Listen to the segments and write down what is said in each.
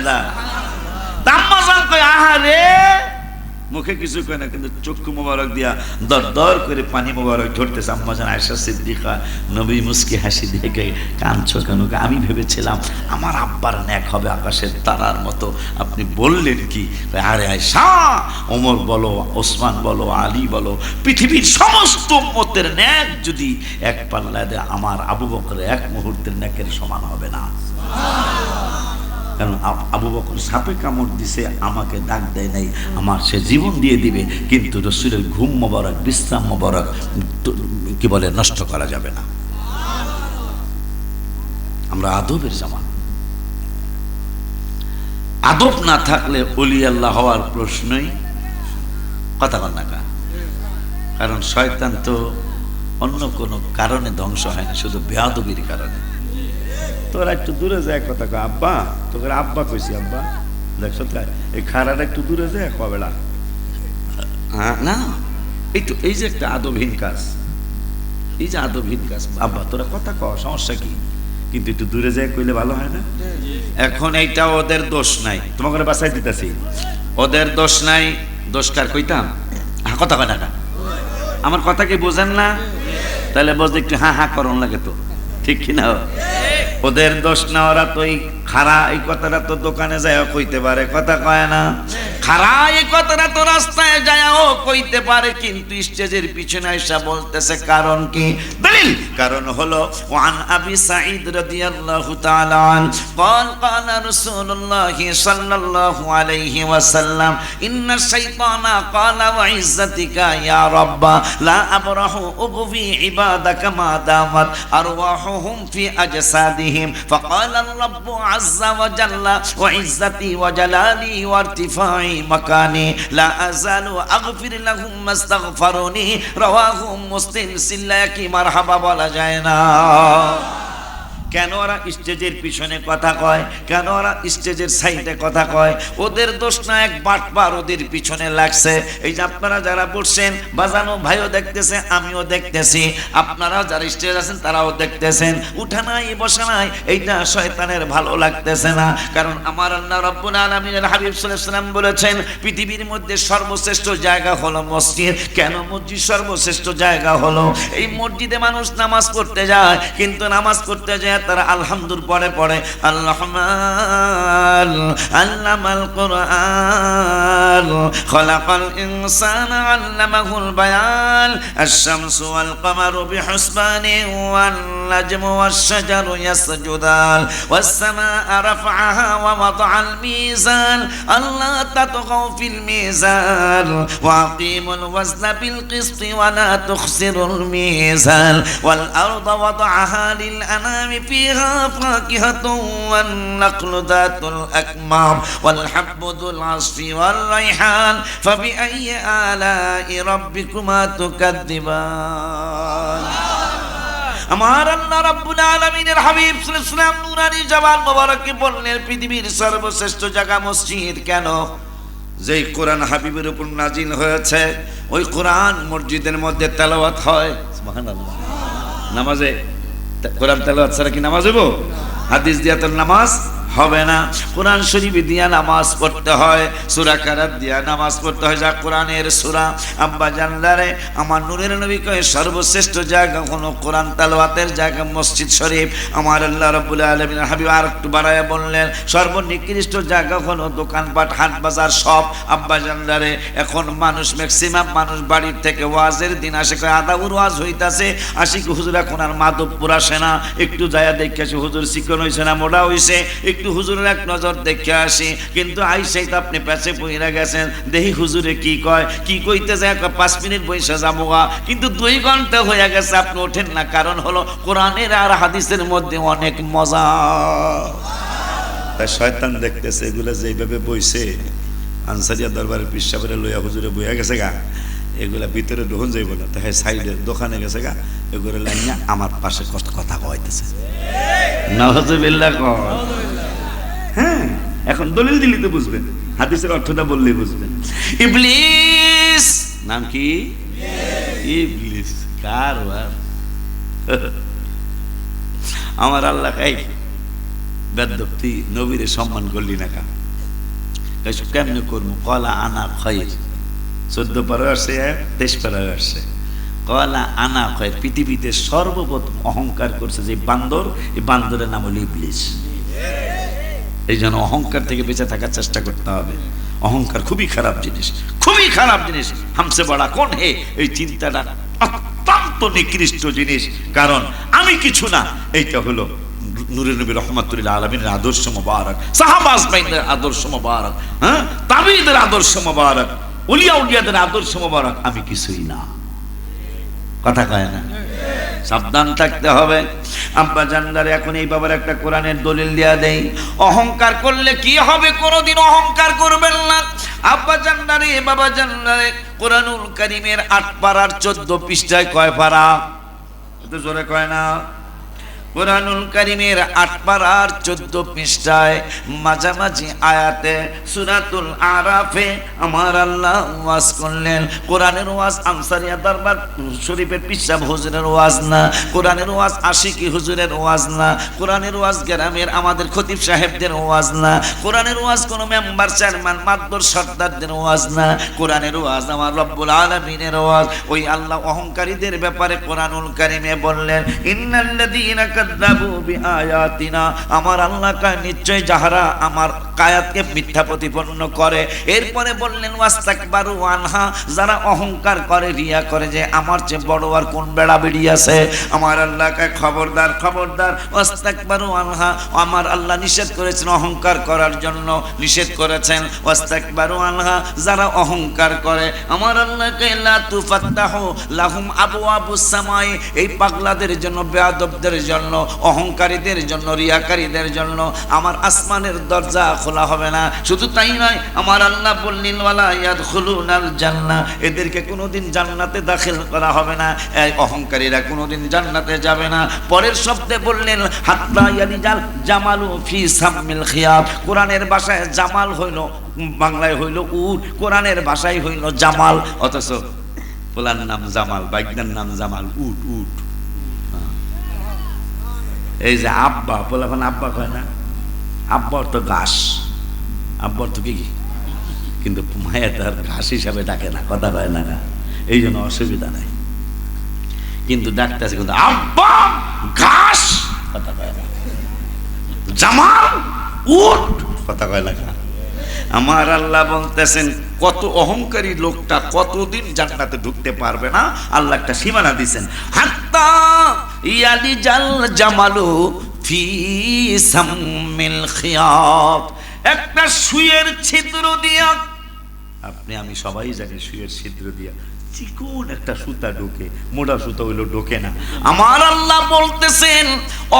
আলহামদুলিল্লাহ। আম্মা জান কয় আহারে, মুখে কিছু কয় না, কিন্তু চক্ষু মোবারক দিয়া দর দর করে পানি মোবারক ঝরতেছে। আম্মা জান আয়েশা সিদ্দিকা নবী মুস্কি হাসি দিয়ে কাঁদছো কেন? আমি ভেবেছিলাম আমার আব্বার ন্যাক হবে আকাশের তারার মতো, আপনি বললেন কি? আরে আয়েশা, ওমর বলো, ওসমান বলো, আলী বলো, পৃথিবীর সমস্ত উম্মতের ন্যাক যদি এক পাল্লায় দেয়, আমার আবু বকর এক মুহূর্তের ন্যাকের সমান হবে না। কারণ আবু বকর সাপে কামড় দিছে, আমাকে ডাক দেয় নাই, আমার সে জীবন দিয়ে দিবে, কিন্তু রসুলের ঘুম মোবারক, বিশ্রাম মোবারক কি বলে নষ্ট করা যাবে না। আমরা আদবের জামান, আদব না থাকলে ওলি আল্লাহ হওয়ার প্রশ্নই কথা বল না। কারণ শয়তান তো অন্য কোনো কারণে ধ্বংস হয় না, শুধু বেয়াদবির কারণে। তোরা একটু দূরে যায় কথা কয়, আব্বা তোকে আব্বা কইছি, আব্বা দেখছ এই খারাটা একটু দূরে যায় কবেলা না, একটু এই যে একটা আদবহীন কাজ, এই যে আদবহীন কাজ, আব্বা তোরা কথা কও, সমস্যা কি? কিন্তু একটু দূরে যায় কইলে ভালো হয় না? এখন এইটা ওদের দোষ নাই, তোমাকে বাঁচাই দিতেছি, ওদের দোষ নাই, দোষ কার কইতাম? হ্যাঁ কথা কয় না, আমার কথা কি বোঝেন না? তাহলে বুঝতে একটু হ্যাঁ হ্যাঁ করণ লাগে তো, ঠিক কিনা? ওদের দোষ না, ওরা তো এই খারা এই কথাটা তো দোকানে যায় কইতে পারে, কথা কয় না। খারা এই কথাটা তো রাস্তায় যায়ও কইতে পারে, কিন্তু স্টেজের পিছনে এসে বলতেছে কারণ কি? দলিল কারণ হলো ওয়ান আবি সাঈদ রাদিয়াল্লাহু তাআলা আন قال قال رسول الله صلى الله عليه وسلم ان الشيطان قال وعزتك يا رب لا ابرح ابغي عبادك ما دامت ارواحهم في اجسادهم فقال الرب عز وجل وعزتي وجلالي وارتفاعي مكاني لا أزال أغفر لهم ما استغفروني رواه مسلم সিল্লাকি মারহাবা বলা যায় না। কেন ওরা স্টেজের পিছনে কথা কয়? কেন ওরা স্টেজের সাইডে কথা কয়? ওদের দোষ না, এক বাটপার ওদের পিছনে লাগছে। এই যে আপনারা যারা বসছেন, বাজানো ভাইও দেখতেছে, আমিও দেখতেছি, আপনারা যারা স্টেজ আছেন তারাও দেখতেছেন, উঠা নাই বসা নাই, এইটা শয়তানের ভালো লাগতেছে না। কারণ আমার আল্লাহ রাব্বুল আলামিনের হাবিব সাল্লাল্লাহু আলাইহি ওয়াসাল্লাম বলেছেন পৃথিবীর মধ্যে সর্বশ্রেষ্ঠ জায়গা হলো মসজিদ। কেন মসজিদ সর্বশ্রেষ্ঠ জায়গা হলো? এই মসজিদে মানুষ নামাজ পড়তে যায়, কিন্তু নামাজ পড়তে যায় তারা আলহামদুলিল্লাহ পড়ে পড়ে আল্লাহমান আল্লামাল কুরআন খলাকাল ইনসানা আল্লামাহুল বায়ান আশ-শামসু ওয়াল কমারু বিহুসবানি ওয়াল নাজমু ওয়াশ-শাজারু ইয়াসজুদান ওয়াস-সামাআ রাফআহা ওয়া ওয়াদাআল মিজান আল্লা তাতগাউ ফিল মিজান ওয়া আকিমুল ওয়াজনা বিল কিসতি ওয়া লা তুখসিরুল মিজান ওয়াল আরদা ওয়াদাআহা লিল আনামি فيها فاكهة والنخل ذات الأكمام والحب ذو العصف والريحان فبأي آلاء ربكما تكذبان আমার আল্লাহ রাব্বুল আলামিনের হাবিব সাল্লাল্লাহু আলাইহি ওয়াসাল্লাম নূরানি জবান মোবারকে বললেন পৃথিবীর সর্বশ্রেষ্ঠ জায়গা মসজিদ। কেন? যেই কোরআন হাবিবের উপর নাজিল হয়েছে, ওই কোরআন মসজিদের মধ্যে তেলাওয়াত হয়। সুবহানাল্লাহ। নামাজে কোরআন তেলাওয়াত ছাড়া কি নামাজ হইব? হাদিস দিয়া তো নামাজ হবে না। কোরআন শরীফ দিয়া নামাজ পড়তে হয়, সূরা কারাত দিয়া নামাজ পড়তে হয়, যা কোরআনের সূরা। আব্বা জানলারে আমার নূরের নবী কয় সর্বশ্রেষ্ঠ জায়গা হলো কোরআন তেলাওয়াতের জায়গা মসজিদ শরীফ। আমার আল্লাহ রাব্বুল আলামিন হাবিব আর একটু বাড়ায়া বললেন সর্বনিকৃষ্ট জায়গা হলো দোকানপাট, হাট বাজার সব। আব্বা জানলারে এখন মানুষ ম্যাক্সিমাম মানুষ বাড়ির থেকে ওয়াজের দিন আসে, কয় আদাউর ওয়াজ হইতাছে, আসি কি হুজুর এখন আর মাধবপুর আসে না, একটু যায়া দেখে আসি হুজুর চিকন হইছে না মোটা হইছে, একটু হুজুরের এক নজর দেখে আসি। কিন্তু আইসাই তো আপনি পেছে পইরা গেছেন, দেখি হুজুরে কি কয়, কি কইতে যায় 5 মিনিট বসে যাবো, কিন্তু 2 ঘন্টা হয়ে গেছে আপনি ওঠেন না। কারণ হলো কোরআনের আর হাদিসের মধ্যে অনেক মজা। তাই শয়তান দেখতেছে এগুলো যেইভাবে বইছে, আনসারিয়া দরবারের পীর সাহেবের লইয়া হুজুরে বইয়া গেছে গা, এগুলা ভিতরে ঢোকন যাইব না, তাই সাইডে দোকানে গেছে গা, এগুলো লাইনা আমার পাশে কথা কইতেছে। নাউযুবিল্লাহ। হ্যাঁ, এখন দলিল দিলি তো বুঝবেন, হাদিসের অর্থটা বললেই বুঝবেন। ইবলিস নাম কি? ইবলিস। কার? আমার আল্লাহ এই বেদ্যপ তুই নবীরে সম্মান করলি না কা? কেমনে করবো? কলা আনা খয়ের 14 পারা আসছে, 23 পারা আসছে। কলা আনা খয়ের, পৃথিবীতে সর্বপ্রথম অহংকার করছে যে বান্দর, এই বান্দরের নাম হলো ইবলিস। এই জন্য অহংকার থেকে বেঁচে থাকার চেষ্টা করতে হবে। অহংকার খুবই খারাপ জিনিস, খুবই খারাপ জিনিস। হামসে বড়া কোন হে, এই চিন্তাটা অত্যন্ত নিকৃষ্ট জিনিস। কারণ আমি কিছু না, এইটা হলো নূরের নবী রহমাতুল্লাহ আলামিনের আদর্শ মোবারক, সাহাবা আজমাইনদের আদর্শ মোবারক, হ্যাঁ, তাবিঈদের আদর্শ মোবারক, উলিয়া উলিয়াদের আদর্শ মোবারক। আমি কিছুই না, কথা কয় না? সাবধান থাকতে হবে। আব্বা জানদারে এখন এই বাবার একটা কোরআনের দলিল দেয়া দেই। অহংকার করলে কি হবে? কোনোদিন অহংকার করবেন না। আব্বা জানদারে, বাবা জানদারে, কোরআনুল কারীমের 8 পারার 14 পৃষ্ঠায় কয় পারা? একটু জোরে কয় না। কোরআনুল কারীমের 8 পারার 14 পৃষ্ঠায় মাঝামাঝি আয়াতে সূরাতুল আরাফে আমার আল্লাহ ওয়াজ করলেন। কোরআনের ওয়াজ আনসারিয়া দরবার শরীফের পিসাব হুজুরের ওয়াজ না, কোরআনের ওয়াজ আশিকি হুজুরের ওয়াজ না, কোরআনের ওয়াজ গ্রামের আমাদের খতিব সাহেবদের ওয়াজ না, কোরআনের ওয়াজ কোন মেম্বার চেয়ারম্যান মাদবর সর্দারদের ওয়াজ না, কোরআনের ওয়াজ আমার রব্বুল আলামিনের ওয়াজ। ওই আল্লাহ অহংকারীদের ব্যাপারে কোরআনুল কারীমে বললেন, ইন্নাল্লাযীনা কাযাবু বিআয়াতিনা, আমার আল্লাহ কয় নিশ্চয় যাহারা আমার আয়াতকে মিথ্যা প্রতিপন্ন করে। এরপরে বললেন ওয়াস্তাকবারু আনহা, যারা অহংকার করে, রিয়া করে যে আমার চেয়ে বড় আর কোন বেড়া বেড়ি আছে। আমার আল্লাহ কয় খবরদার, খবরদার। ওয়াস্তাকবারু আনহা, আমার আল্লাহ নিষেধ করেছেন অহংকার করার জন্য, নিষেধ করেছেন। ওয়াস্তাকবারু আনহা, যারা অহংকার করে, আমার আল্লাহ কয় লা তুফাত্তাহু লাহুম আবওয়াবুস সামাই, এই পাগলাদের জন্য, বেয়াদবদের জন্য, অহংকারীদের জন্য, রিয়াকারীদের জন্য আমার আসমানের দরজা খোলা হবে না। শুধু তাই নয়, আমার আল্লাহ বললেন ওয়ালা ইয়াদখুলুনাল জান্নাহ, এদেরকে কোনোদিন জান্নাতে দাখিল করা হবে না। এই অহংকারীরা কোনোদিন জান্নাতে যাবে না। পরের শব্দে বললেন হাত্তা ইয়ালিজাল জামালু ফি সামিল খিয়াব, কোরআনের ভাষায় জামাল হইল, বাংলায় হইল উট, কোরআনের ভাষায় হইল জামাল। অথচ পোলার নাম জামাল, বাইকনার নাম জামাল, উট উট। এই যে আব্বা, পোলাপান আব্বা কয় না, আব্বা অর্থ ঘাস, আব্বা অর্থ কি? কিন্তু মায়ের তার ঘাস হিসাবে ডাকে না, কথা কয় না, এই জন্য অসুবিধা নাই। কিন্তু ডাকতে আছে কিন্তু আব্বা ঘাস, কথা কয় না। জামাল উট, কথা কয় না। আমার আল্লাহ বলতেছেন কত অহংকারী লোকটা কতদিন জান্নাতে ঢুকতে পারবে না। আল্লাহ একটা সীমানা দিয়েছেন, হাত্তা ইয়ালিজাল জামালু ফি সামিল খিয়াত, একটা সুইয়ের ছিদ্র দিয়া, আপনি আমি সবাই জানি সুইয়ের ছিদ্র দিয়া চিকন একটা সুতা ঢোকে, মোটা সুতা হইলো ঢোকে না। আমার আল্লাহ বলতেছেন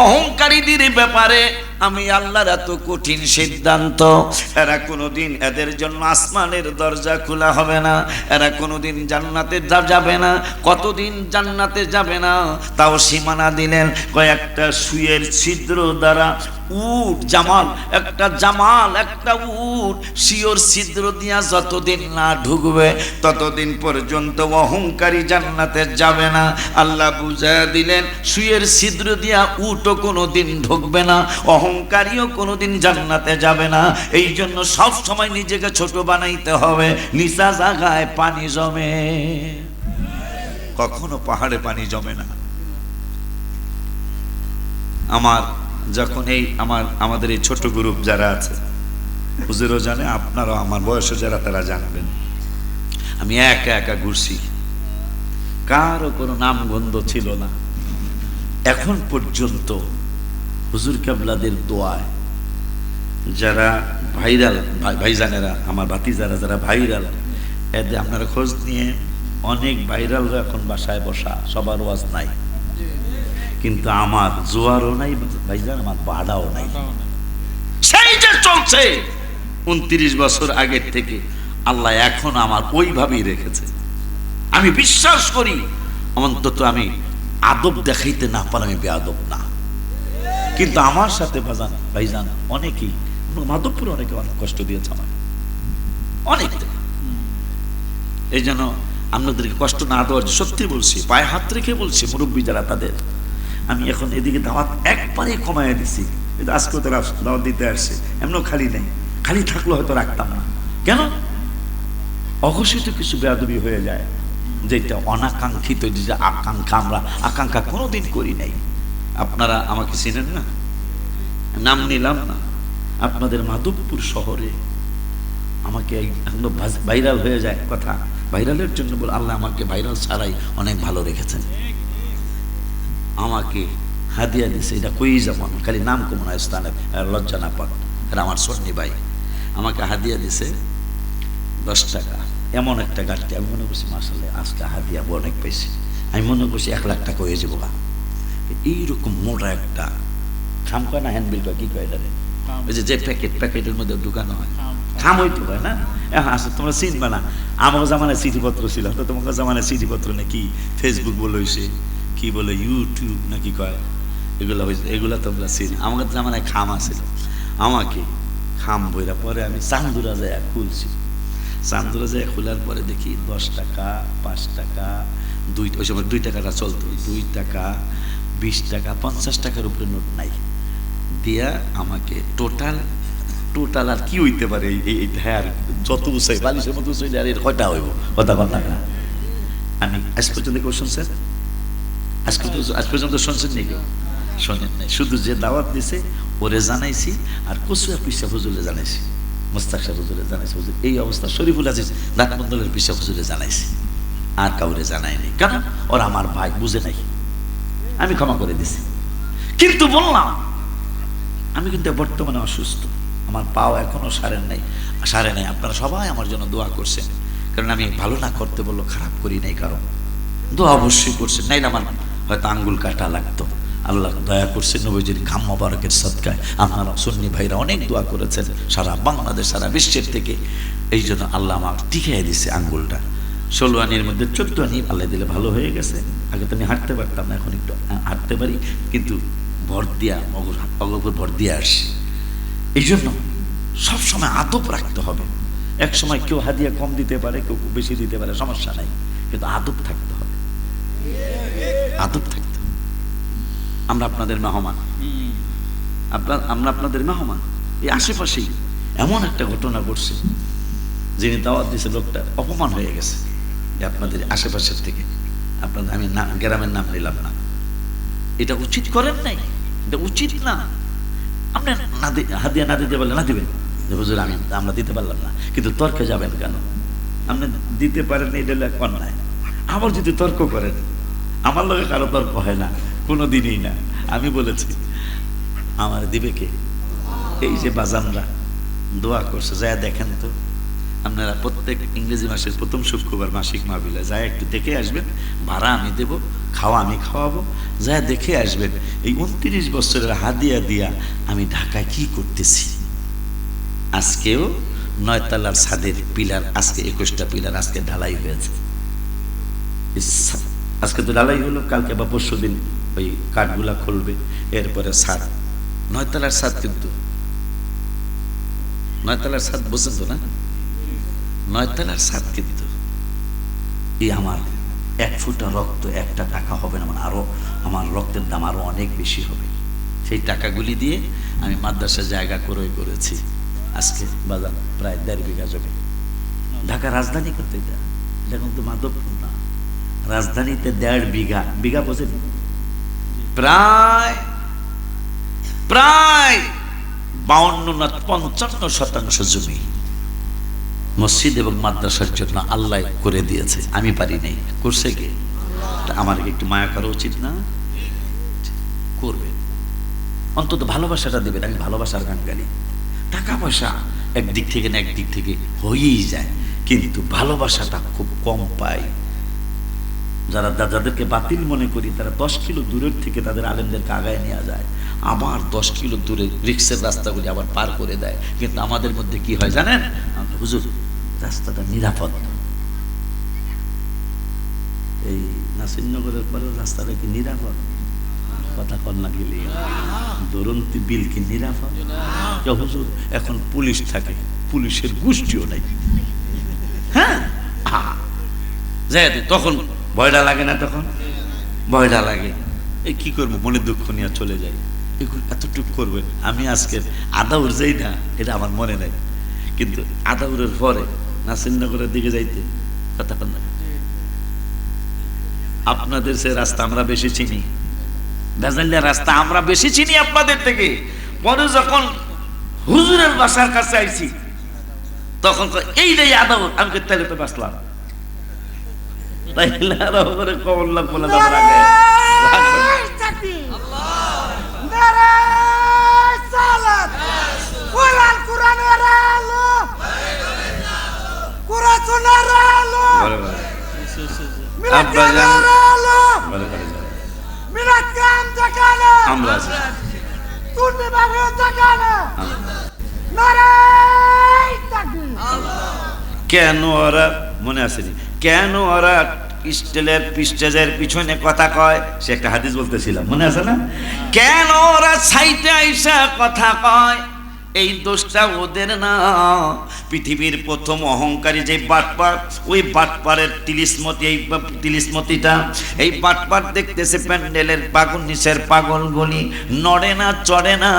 অহংকারীদের ব্যাপারে আমি আল্লাহর এত কঠিন সিদ্ধান্ত, এরা কোনোদিন, এদের জন্য আসমানের দরজা খোলা হবে না, এরা কোনোদিন জান্নাতে যাবে না। কতদিন জান্নাতে যাবে না তাও সীমানা দিলেন, কয়েকটা সুইয়ের ছিদ্র দ্বারা উট, জামাল, একটা জামাল, একটা উট শিওর ছিদ্র দিয়া যতদিন না ঢুকবে ততদিন পর্যন্ত অহংকারী জান্নাতে যাবে না। আল্লাহ বুঝায়া দিলেন সুইয়ের ছিদ্র দিয়া উটও কোনোদিন ঢুকবে না, অহংকারীও কোনোদিন জান্নাতে যাবে না। এই জন্য সব সময় নিজেকে ছোট বানাইতে হবে। নিচা জায়গায় পানি জমে, কখনো পাহাড়ে পানি জমে না। আমার যখন এই আমাদের এই ছোট গ্রুপ যারা আছে, হুজুরও জানে, আপনারাও আমার বয়সে যারা তারা জানবেন, আমি একা একা ঘুরছি, কারো কোনো নাম গন্ধ ছিল না। এখন পর্যন্ত হুজুর কেবলাদের দোয়ায় যারা ভাইরাল ভাইজানেরা, আমার ভাতিজারা যারা ভাইরাল, এদের আপনারা খোঁজ নিয়ে অনেক ভাইরালরা এখন বাসায় বসা, সবার ওয়াজ নাই, কিন্তু আমার জোয়ারও নাই ভাইজান, আমার বাড়াও নাই। সেই যে চলছে 29 বছর আগের থেকে, আল্লাহ এখন আমার ওইভাবেই রেখেছে। আমি বিশ্বাস করি অন্তত আমি আদব দেখাইতে না পারলে আমি বেয়াদব না, কিন্তু আমার সাথে ভাইজান অনেকেই, মাধবপুরে অনেকে অনেক কষ্ট দিয়েছে আমার, অনেক। এই জন্য আপনাদেরকে কষ্ট না দেওয়ার, সত্যি বলছি, পায়ে হাত রেখে বলছি, মুরব্বী যারা তাদের, আমি এখন এদিকে দাওয়াত একবারে কমাইয়া দিছি। কিন্তু আজকেও তারা দাওয়াত দিতে আসছে, এমনও খালি নেই, খালি থাকলে হয়তো রাখতাম না। কেন? অঘোষিত কিছু বেয়াদবি হয়ে যায়, যেটা অনাকাঙ্ক্ষিত, যে আকাঙ্ক্ষা আমরা আকাঙ্ক্ষা কোনোদিন করি নাই। আপনারা আমাকে চিনেন না, নাম নিলাম না, আপনাদের মাধবপুর শহরে আমাকে এখনো ভাইরাল হয়ে যায় কথা, ভাইরালের জন্য বলে আল্লাহ আমাকে ভাইরাল ছাড়াই অনেক ভালো রেখেছেন। আমাকে হাদিয়া দিছে, এটা কই যেমন খালি নাম কমন হয় স্থানে লজ্জা না পাক, আর আমার সন্নি ভাই আমাকে হাদিয়া দিছে 10 টাকা, এমন একটা গাড়িতে। আমি মনে করছি মাসাল্লাহ আজকে হাদিয়া অনেক পেয়েছি, আমি মনে করছি 1 লাখ টাকা হয়ে যাবো। এইরকম মোটা একটা খাম কয় না, হ্যান্ডবিল কয়, কি কয় এটা, ওই যে প্যাকেটের মধ্যে ঢুকানো হয়, খাম হইতে হয় না। এখন আসলে তোমরা চিনবে না, আমার জামানায় চিঠিপত্র ছিল, তো তোমাকে জামানায় চিঠিপত্র নাকি ফেসবুক বলে হয়েছে, কি বলে ইউটিউব নাকি কয়, এগুলো হয়েছে, এগুলো তোমরা চিন। আমার জামানায় খাম আছিল, আমাকে খাম বইরা পরে আমি চান্দুরা যায় খুলছি। চান্দুরা যায় খোলার পরে দেখি 10 টাকা, 5 টাকা, ওই সময় 2 টাকাটা চলতো, 2 টাকা, 20 টাকা, 50 টাকার উপরে নোট নাই দিয়া আমাকে টোটাল আর কি হইতে পারে, এই হ্যাঁ যত উঁচাই বালিশের মতো উঁচাই আর এর কয়টা হইব, কথা কথা না। আমি আজ পর্যন্ত কেউ শুনছেন? আজ পর্যন্ত শুনছেন নি? কেউ শোনেন নাই। শুধু যে দাওয়াত দিছে ওরে জানাইছি, আর কচুয়া পিসা হুজুরে জানাইছি, মোস্তাক সাহেব হুজুরে জানাইছি, হুজুর এই অবস্থা, শরীফুল আজিজ দাঁতমন্ডলের পিসা হুজুরে জানাইছি, আর কাউরে জানাইনি। কেন? ওরা আমার ভাই, বুঝে নাই, আমি ক্ষমা করে দিছি। কিন্তু বললাম আমি কিন্তু বর্তমানে অসুস্থ, আমার পাও এখনো সারে নাই। আপনারা সবাই আমার জন্য দোয়া করছেন, কারণ আমি ভালো না করতে বললো খারাপ করি নাই, কারণ দোয়া অবশ্যই করছেন, নাই আমার হয়তো আঙ্গুল কাটা লাগতো। আল্লাহ দয়া করছে, নবীজির ঘাম মোবারকের সদকায় আপনারা সুন্নি ভাইরা অনেক দোয়া করেছেন, সারা বাংলাদেশ, সারা বিশ্বের থেকে। এই জন্য আল্লাহ আমার টিকিয়ে দিছে আঙ্গুলটা। 16 আনির মধ্যে 14 আনি আল্লাহ দিলে ভালো হয়ে গেছে। আগে তো আমি হাঁটতে পারতাম না, এখন একটু হাঁটতে পারি, কিন্তু ভর দিয়া অগর ভর দিয়ে আসছি। এই জন্য সবসময় আদব রাখতে হবে। এক সময় কেউ হাদিয়া কম দিতে পারে, কেউ বেশি দিতে পারে, সমস্যা নাই, কিন্তু আদব থাকতে হবে, আদব থাকতে হবে। আমরা আপনাদের মেহমান, আমরা আপনাদের মেহমান। এই আশেপাশেই এমন একটা ঘটনা ঘটছে, যিনি দাওয়াত দিয়েছে লোকটা অপমান হয়ে গেছে আপনাদের আশেপাশের থেকে। আপনাদের আমি গ্রামের নাম নিলাম না, এটা উচিত করেন নাই, এটা উচিত না। আপনি হাদিয়া না দিতে পারলে না দিবেন, যে হুজুর আমরা দিতে পারলাম না, কিন্তু তর্কে যাবেন কেন? আপনি দিতে পারেন, এটা অন্যায়। আবার যদি তর্ক করেন, আমার লগে কারো তর্ক হয় না, কোনো দিনই না। আমি বলেছি আমার দিবে কে? এই যে বাজানরা দোয়া করছে, যায় দেখেন তো। আপনারা প্রত্যেক ইংরেজি মাসের প্রথম শুক্রবার মাসিক মাহফিলে যায় একটু দেখে আসবেন, ভাড়া আমি দেব, খাওয়া আমি খাওয়াবো, যায় দেখে আসবেন এই 29 বছরের হাদিয়া দিয়া আমি ঢাকায় কি করতেছি। আজকেও 9 তলার ছাদের পিলার, আজকে 21টা পিলার আজকে ঢালাই হয়েছে। আজকে তো ঢালাই হলো, কালকে বা পরশু দিন ওই কাঠগুলা খুলবে, এরপরে ছাদ, 9 তলার ছাদ। কিন্তু 9 তলার ছাদ বোঝেন তো না? 9 তলার ছাদ। কিন্তু এই আমার 1 ফুটা রক্ত 1টা টাকা হবে না, মানে আরো আমার রক্তের দাম আরো অনেক বেশি হবে। সেই টাকাগুলি দিয়ে আমি মাদ্রাসার জায়গা ক্রয় করেছি, আজকে বাজার প্রায় 1.5 বিঘা জমি। ঢাকা রাজধানী করতে যায়, এটা কিন্তু মাধবপুর না, রাজধানীতে 1.5 বিঘা, বিঘা বোঝেন, প্রায় 52 না 55% জমি মসজিদ এবং মাদ্রাসার জন্য আল্লাহ করে দিয়েছে। আমি পারি নাই, করছে কে? আমার একটু মায়া করা উচিত না? করবে, অন্তত ভালোবাসাটা দেবেন। আমি ভালোবাসার গান গালি, টাকা পয়সা একদিক থেকে না একদিক থেকে হয়েই যায়, কিন্তু ভালোবাসাটা খুব কম পাই। যাদেরকে বাতিল মনে করি, তারা 10 কিলো দূরের থেকে তাদের আলেমদেরকে আগায় নেওয়া যায়, আবার 10 কিলো দূরে রিক্সের রাস্তাগুলি আবার পার করে দেয়। কিন্তু আমাদের মধ্যে কি হয় জানেন? হুজুর রাস্তাটা নিরাপদ, এই নাসিরনগরের পরে রাস্তাটা কি নিরাপদ? কথা কর না গেলে দরন্তি বিল কি নিরাপদ? হুজুর এখন পুলিশ থাকে, পুলিশের গোষ্ঠীও নাই। হ্যাঁ, যাই তখন ভয়টা লাগে না? তখন ভয়টা লাগে। এই কি করবো, মনে দুঃখ নিয়ে চলে যাই। এগুলো এতটুকু করবেন। আমি আজকে আদাউর যাই না, এটা আমার মনে নাই, কিন্তু আদাউরের পরে নাসিরনগরের দিকে যাইতে কথা বল না, আপনাদের সে রাস্তা আমরা বেশি চিনি, ভেজালিয়া রাস্তা আমরা বেশি চিনি আপনাদের থেকে। পরে যখন হুজুরের বাসার কাছে আইছি তখন এই রে আদাউর, আমি তাহলে তো বাঁচলাম, তাইলে আরো করে কবর লাগ বলে দেওয়ার আগে কেন ওরা মনে আসেনি, কেন ওরা স্টেলের স্টেজের পিছনে কথা কয়, সে একটা হাদিস বলতেছিলাম মনে আছে না, কেন ওরা সাইতে আইসা কথা কয়, এই দোষটা ওদের না। পৃথিবীর প্রথম অহংকারী যে বাটপার, ওই বাটপারের তিলিসমতি, এই তিলিসমতিটা, এই বাটপার দেখতেছে প্যান্ডেলের পাগল নিচের পাগলগুলি নড়ে না, চড়ে না,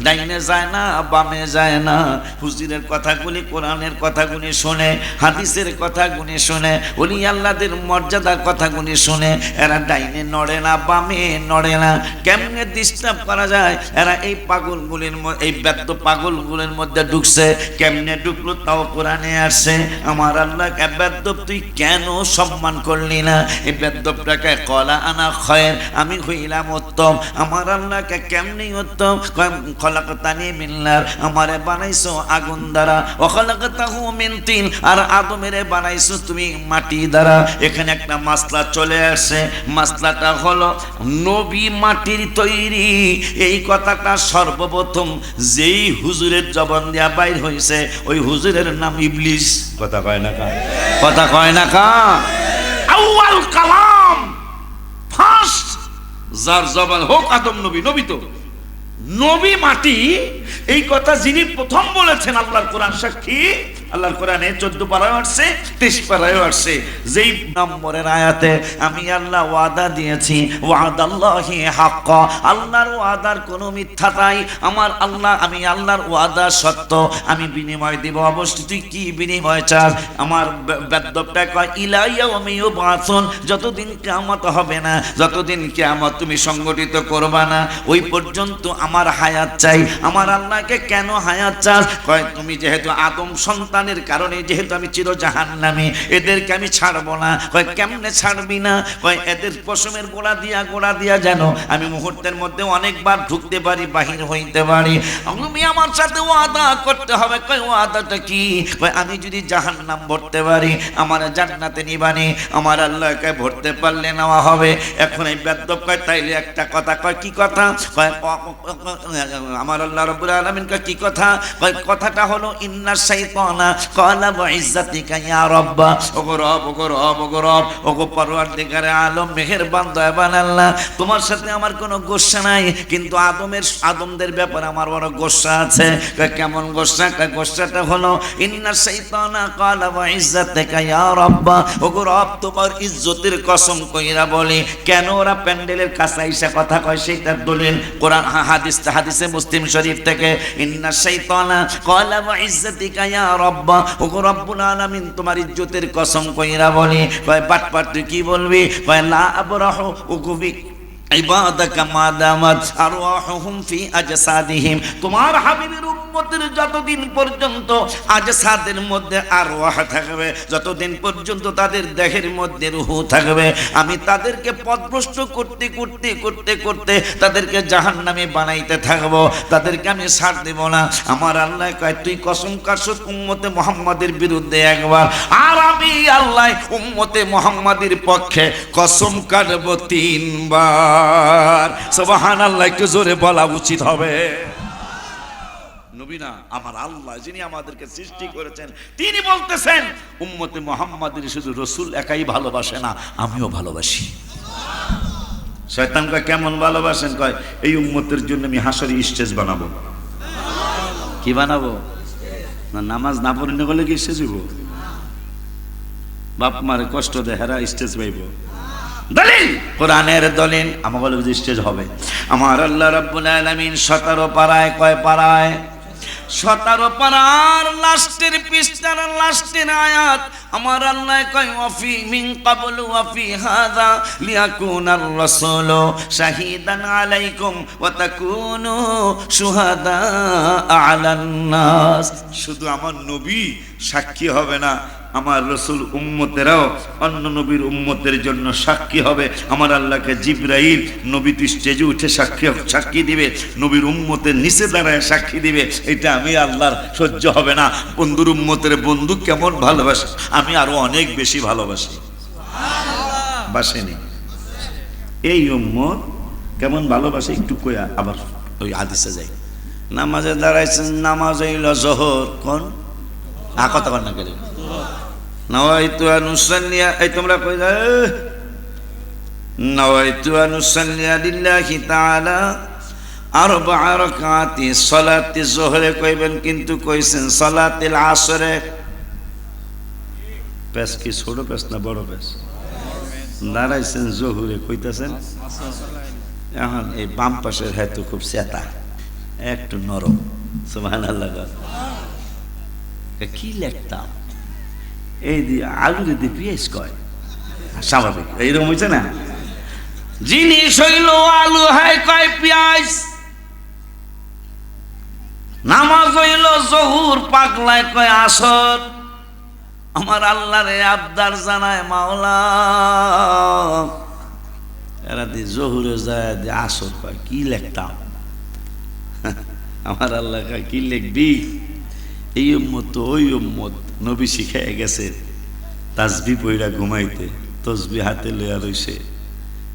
ডাইনে যায় না, বামে যায় না, হুজুরের কথাগুলি, কোরআনের কথাগুলি শুনে, হাদিসের কথাগুলি শুনে, ওলি আল্লাহদের মর্যাদার কথাগুলি শুনে, এরা ডাইনে নড়ে না, বামে নড়ে না। কেমনে ডিস্টার্ব করা যায়, এরা এই পাগলগুলির, এই ব্যর্থ পাগলগুলির মধ্যে ঢুকছে। কেমনে ঢুকলো তাও কোরআনে আসছে। আমার আল্লাহ, বেদ্যপ তুই কেন সম্মান করলি না? এই বেদ্যপটাকে কলা আনা খয়ের, আমি হইলাম উত্তম। আমার আল্লাহকে কেমনি উত্তম, খলাকতানি মিন নার, আমারে বানাইছো আগুন দ্বারা, ও খলাকতাহু মিন তিন, আর আদমেরে বানাইছো তুমি মাটি দ্বারা। এখানে একটা মাসলা চলে আসে, মাসলাটা হলো নবী মাটির তৈরি। এই কথাটা সর্বপ্রথম যেই হুজুরের জবান দিয়া বাইর হইছে, ওই হুজুরের নাম ইবলিস। কথা কয় না কা, কথা কয় না কা। আউয়াল কালাম, ফার্স্ট যার জবান হোক আদম নবী, নবী তো নবী মাটি, এই কথা যিনি প্রথম বলেছেন, আল্লাহর কোরআন সাক্ষী। আল্লাহর কোরআনে 14 পারায় আসছে, 23 পারায় আসছে। যেই নম্বরের আয়াতে আমি আল্লাহ ওয়াদা দিয়েছি, ওয়াদাল্লাহি হাক্ক, আল্লাহর ওয়াদার কোনো মিথ্যা নাই। আমার আল্লাহ, আমি আল্লাহর ওয়াদা সত্য, আমি বিনিময় দেব। অবশ্যই তুই কি বিনিময় চাস? আমার বেদ্যপটা কয় ইলা ইয়াউমি ইউবাসুন, যতদিন কিয়ামত হবে না, যতদিন কিয়ামত তুমি সংগঠিত করবা না, ওই পর্যন্ত আমার হায়াত চাই। আমার আল্লাহকে কেন হায়াত চাস? কয় তুমি যেহেতু আদম সন্তানের কারণে, যেহেতু আমি চির জাহান্নামী, এদেরকে আমি ছাড়বো না। কয় কেমনে ছাড়বি না? কয় এদের পশমের গোড়া দিয়া যেন আমি মুহূর্তের মধ্যে অনেকবার ঢুকতে পারি, বাহির হইতে পারি। তুমি আমার সাথে ওয়াদা করতে হবে। কয় ওয়াদাটা কি? কয় আমি যদি জাহান্নাম ভরতে পারি, আমার জান্নাতে নিবানি। আমার আল্লাহকে ভরতে পারলে নেওয়া হবে। এখন এই বেদ্যপ কয় তাইলে একটা কথা। কয় কি কথা? কয় আমার আল্লাহ রাব্বুল আলামিন কয় কি কথা? কয় কথাটা হলো ইন্না শাইতানা ক্বালা বিইজ্জাতিকা ইয়া রাব্ব, ওগো রব, ওগো রব, ওগো রব, ওগো পরওয়ারদিগারে আলম, মেহেরবান দয়াবান আল্লাহ, তোমার সাথে আমার কোনো গোসা নাই, কিন্তু আদমদের ব্যাপারে আমার বড় গোসা আছে। কয় কেমন গোসা? কয় গোসাটা হলো ইন্না শাইতানা ক্বালা বিইজ্জাতিকা ইয়া রাব্ব, ওগো রব তোমার ইজ্জতের কসম কইরা বলি। কেন ওরা প্যান্ডেলের কাছে এসে কথা কয়, সেইটার দলিল কোরআন হাদিসে মুসলিম শরীফ থেকে। ইন্না শাইতানা ক্বালা বিইজ্জাতিকা ইয়া রাব্ব, ওগো রব্বুল আলামিন তোমার ইজ্জতের কসম কইরা বলি। কয় বাটপার তুই কি বলবি? কয় লা আবরাহু উকুবি ইবাদাকা মা দামাত আরওয়াহুহুম ফি আজসাদিহিম, তোমার হাবিবের উম্মতের যতদিন পর্যন্ত আজসাদের মধ্যে আরওয়াহ থাকবে, যতদিন পর্যন্ত তাদের দেহের মধ্যে রূহ থাকবে, আমি তাদেরকে পথভ্রষ্ট করতে করতে করতে করতে তাদেরকে জাহান্নামে বানাইতে থাকবো, তাদেরকে আমি ছাড় দেব না। আমার আল্লাহ কয় তুই কসম কাটছস উম্মতে মুহাম্মাদের বিরুদ্ধে একবার, আর আমি আল্লাহ উম্মতে মুহাম্মাদের পক্ষে কসম কাটব 3 বার। সুবহানাল্লাহ, একটু জোরে বলা উচিত হবে। নবী না, আমার আল্লাহ যিনি আমাদেরকে সৃষ্টি করেছেন, তিনি বলতেছেন উম্মতে মুহাম্মাদের শুধু রাসূল একাই ভালোবাসে না, আমিও ভালোবাসি। শয়তান কয় কেমন ভালোবাসেন? কয় এই উম্মতের জন্য আমি হাসরে স্টেজ বানাবো। কি বানাবো? না নামাজ না পড়ি না বলে কি স্টেজ হইব? বাপ মারে কষ্ট দেয়, হেরা স্টেজ পাইব। দলিল, কোরআনের দলিল। আমার বলে স্টেজ হবে। আমার আল্লাহ রাব্বুল আলামিন 17 পারায়, কয় পারায়? 17 পারার লাস্টের পৃষ্ঠার লাস্টের আয়াত আমার আল্লাহ কয় ওয়াফি মিন ক্বাবলু ওয়াফি হাযা লিয়াকুনার রাসূলু শাহিদান আলাইকুম ওয়া তাকুনু শুহাদা আলান নাস। শুধু আমার নবী সাক্ষী হবে না, আমার রসুল উম্মতেরাও অন্য নবীর উম্মতের জন্য সাক্ষী হবে। আমার আল্লাহকে জিবরাইল নবী তুই স্টেজে উঠে সাক্ষী দিবে, নবীর উম্মতের নিচে দাঁড়ায় সাক্ষী দিবে। এটা আমি আল্লাহর সহ্য হবে না। বন্ধুর উম্মতের বন্ধু কেমন ভালোবাসে, আমি আরো অনেক বেশি ভালোবাসি। বাসেনি এই উম্মত কেমন ভালোবাসে একটু কয়া আবার ওই হাদিসে যাই। নামাজে দাঁড়াইছেন, নামাজ হইল জোহর, কোন কথা কর না গেলে নাওয়াইতু আন উসাল্লিয়া, এই তোমরা কই যা, নাওয়াইতু আন উসাল্লিয়া লিল্লাহি তাআলা আরবা'a রাকাতি সালাতি যোহরে কইবেন, কিন্তু কইছেন সালাতিল আসরে। পেশ কি ছোট পেশ না বড় পেশ? দাঁড়াইছেন জোহরে, কইতাছেন এখন এই বাম পাশের হয়তো খুব চেতা, একটু নরম। সুবহানাল্লাহ। কি লেখতাম এই দিয়ে আলু দিয়ে পেঁয়াজ কয়, স্বাভাবিক এইরকম হয়েছে না? জিনিস হইল আলু হয় কয় পেঁয়াজ, নামাজ হইল জহুর, পাগলায় কয় আসর। আমার আল্লাহরে আবদার জানায় মাওলা, এরা দিয়ে জহুরে যায় দিয়ে আসর কয়, কি লেখতাম? আমার আল্লাহ কয় কি লিখবি? এই উম্মত তো ওই উম্মত, নবী শিখাই গেছে তাসবিহ পইরা ঘুমাইতে, তসবিহ হাতে লইয়া রইছে,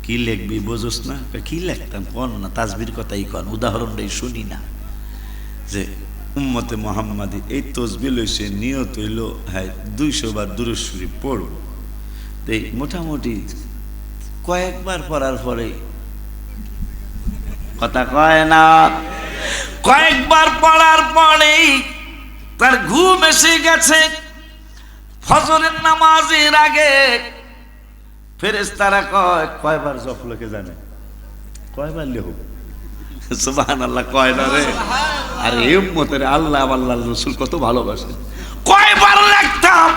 কি লিখবি বোঝস না? কি লিখতাম কোন না, তাসবির কথাই কন, উদাহরণটাই শুনি না। যে উম্মতে মুহাম্মাদি এই তসবিহ লইছে, নিয়ত হইল হ্যাঁ 200 বার দুরূদ শরীফ পড়ব। এই মোটামুটি কয়েকবার পড়ার পরে, কথা কয় না, কয়েকবার পড়ার পরেই তার ঘুম এসে গেছে। ফজরের নামাজের আগে ফেরেশতারা কয়, কয়বার জফলকে জানে, কয়বার লেহ? সুবহানাল্লাহ কয় না রে? আরে এই উম্মতের আল্লাহ আল্লাহর রাসূল কত ভালোবাসে, কয়বার লিখতাম।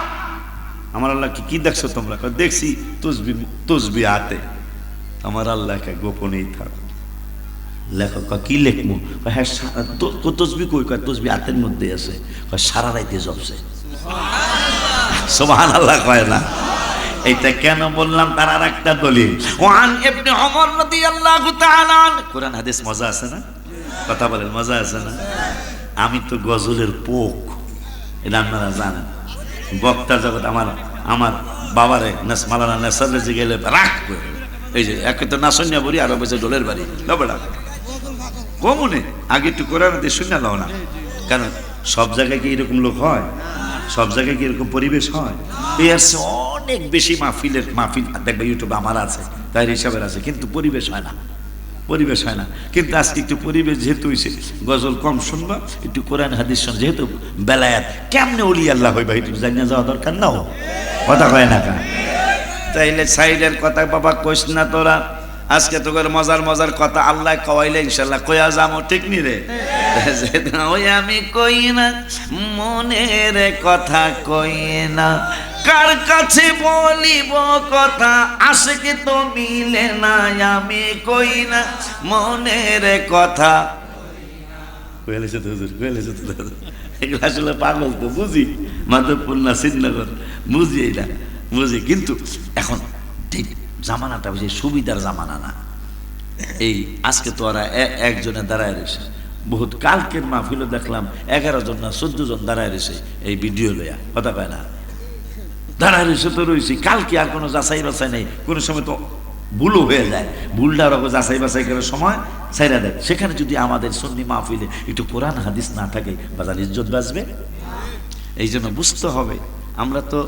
আমার আল্লাহ কি দেখছো তোমরা? দেখছি তসবিহ হাতে। আমার আল্লাহকে গোপনেই থাক। লেখক কি লিখবো? হ্যাঁ তসবিহ কই? কয় তসবিহ হাতের মধ্যে আছে, কয় সারা রাইতে জপছে। সুবহানাল্লাহ কয় না? এইটা কেন বললাম তার আর একটা দলিল। ওয়ান ইবনে ওমর রাদিয়াল্লাহু তাআলা, কোরআন হাদিস মজা আছে না? কথা বলেন মজা আছে না? আমি তো গজলের পোক, এটা আপনারা জানেন। বক্তা জগৎ আমার বাবারে মালানা নেসারে যে গেলে রাগ করে, এই যে একে তো নাসনিয়া বলি, আরো বেশি ডোলের বাড়ি লবড়া কমনে আগে একটু কোরআন দিয়ে শুনে নাও না। কারণ সব জায়গায় কি এরকম লোক হয়? সব জায়গায় কি এরকম পরিবেশ হয়? এই আছে অনেক বেশি মাহফিল দেখবে ইউটিউবে আমার আছে, তাই হিসাবের আছে, কিন্তু পরিবেশ হয় না, পরিবেশ হয় না। কিন্তু আজকে একটু পরিবেশ যেহেতু হয়েছে, গজল কম শুনবা, একটু কোরআন হাদিস শুন, যেহেতু বেলায়াত কেমনে ওলি আল্লাহ হইবা একটু জানিয়ে যাওয়া দরকার নাও, কথা কয় না কা? তাইলে সাইডের কথা বাবা কইস না তোরা, আজকে তো করে মজার মজার কথা আল্লাহ কওয়াইলে ইনশাল্লাহ কয়া যাবো, ঠিক নি রে? ওই আমি কই না মনের কথা কই না, কার কাছে বলিব কথা, আশিকি তো মিলে না, আমি কই না মনের কথা। কইলেছে তো হুজুর, কইলেছে তো এগুলো আসলে পাগল তো বুঝি, মাধবপুর না শ্রীনগর বুঝি, এইটা বুঝি। কিন্তু এখন ঠিক জামানাটা বুঝি সুবিধার জামানা না। এই আজকে তো ওরা একজনে দাঁড়ায় রয়েছে, বহুত কালকের মাহফিলও দেখলাম 11 জন না 14 জন দাঁড়ায় রয়েছে এই ভিডিও লইয়া, কথা পায় না, দাঁড়ায় রয়েছে তো রয়েছে। কালকে আর কোনো যাচাই বাছাই নেই, কোনো সময় তো ভুলও হয়ে যায়, ভুলটা ওরা যাচাই বাছাই করার সময় ছাইরা দেয়। সেখানে যদি আমাদের সুন্নি মাহফিলে একটু কোরআন হাদিস না থাকে, বাজার ইজ্জত বাঁচবে। এই জন্য বুঝতে হবে, আমরা তো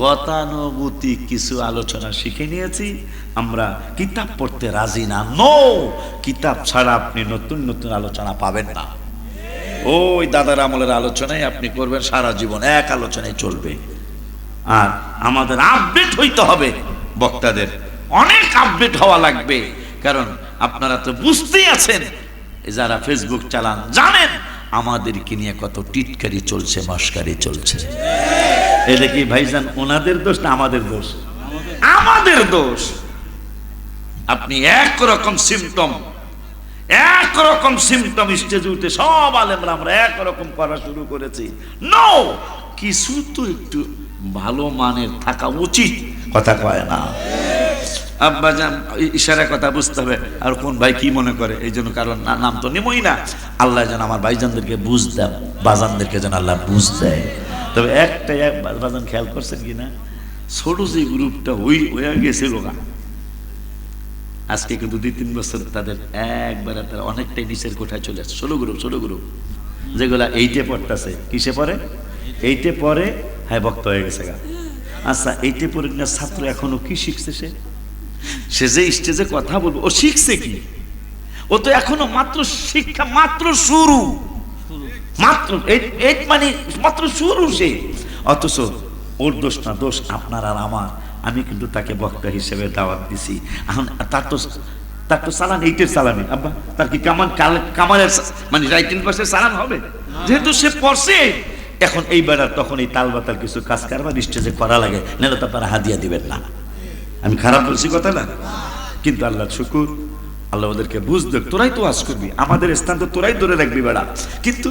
গতানুগতিক কিছু আলোচনা শিখে নিয়েছি, আমরা কিতাব পড়তে রাজি না। নো, কিতাব ছাড়া আপনি নতুন নতুন আলোচনা পাবেন না। ওই দাদার আমলের আলোচনাই আপনি করবেন সারা জীবন, এক আলোচনায় চলবে। আর আমাদের আপডেট হইতে হবে বক্তাদের, অনেক আপডেট হওয়া লাগবে। কারণ আপনারা তো বুঝতেই আছেন, যারা ফেসবুক চালান জানেন আমাদেরকে নিয়ে কত টিটকারি চলছে, মস্কারি চলছে। এটা কি ভাইজান ওনাদের দোষ না আমাদের দোষ? আমাদের দোষ। আপনি একরকম সিমটম স্টেজে উঠে সব আলেমরা আমরা একরকম করা শুরু করেছি। নো, কিছু তো একটু ভালো মানের থাকা উচিত, কথা কয় না। আব্বাজান ইশারা কথা বুঝতে হবে। আর কোন ভাই কি মনে করে, এই জন্য কারণ নাম তো নেমই না। আল্লাহ যেন আমার ভাইজানদেরকে বুঝ দেন, বাজানদেরকে যেন আল্লাহ বুঝ দেয়। তবে একটা বাজান খেয়াল করছেন কিনা, ছোট যে গ্রুপটা হয়ে গেছিল আজকে কিন্তু 2-3 বছর তাদের একবারে তারা অনেকটাই নিচের কোঠায় চলে আসছে। ছোট গ্রুপ যেগুলা 8-এ পড়তেছে, কিসে পড়ে? 8-এ পড়ে, হ্যাঁ বক্তা হয়ে গেছে গা। আচ্ছা, 8-এ পড়ে না ছাত্র এখনো কি শিখছে? সে যে স্টেজে কথা বলবো, ও শিখছে কি? ও তো এখনো মাত্র শিক্ষা, মাত্র শুরু, মাত্র মানে মাত্র শুরু সে। অথচ ওর দোষ না, দোষ আপনার আর আমার। আমি কিন্তু তাকে বক্তা হিসেবে দাওয়াত দিছি। এখন তার তো সালাম 8-এর সালামে। আব্বা তার কি কামালের মানে রাইটিং পাশে সালাম হবে? যেহেতু সে পড়ছে এখন এই বেড়ার, তখন এই তালবাতাল কিছু কাজ কারবার স্টেজে করা লাগে, নাহলে তো আপনারা হাদিয়া দিবেন না। আমি খারাপ বলছি কথা না, কিন্তু আল্লাহ শুকুর, আল্লাহ ওদেরকে বুঝ দেখ। তোরাই তো আজ করবি, আমাদের স্থান তো তোরাই ধরে রাখবি বেড়া, কিন্তু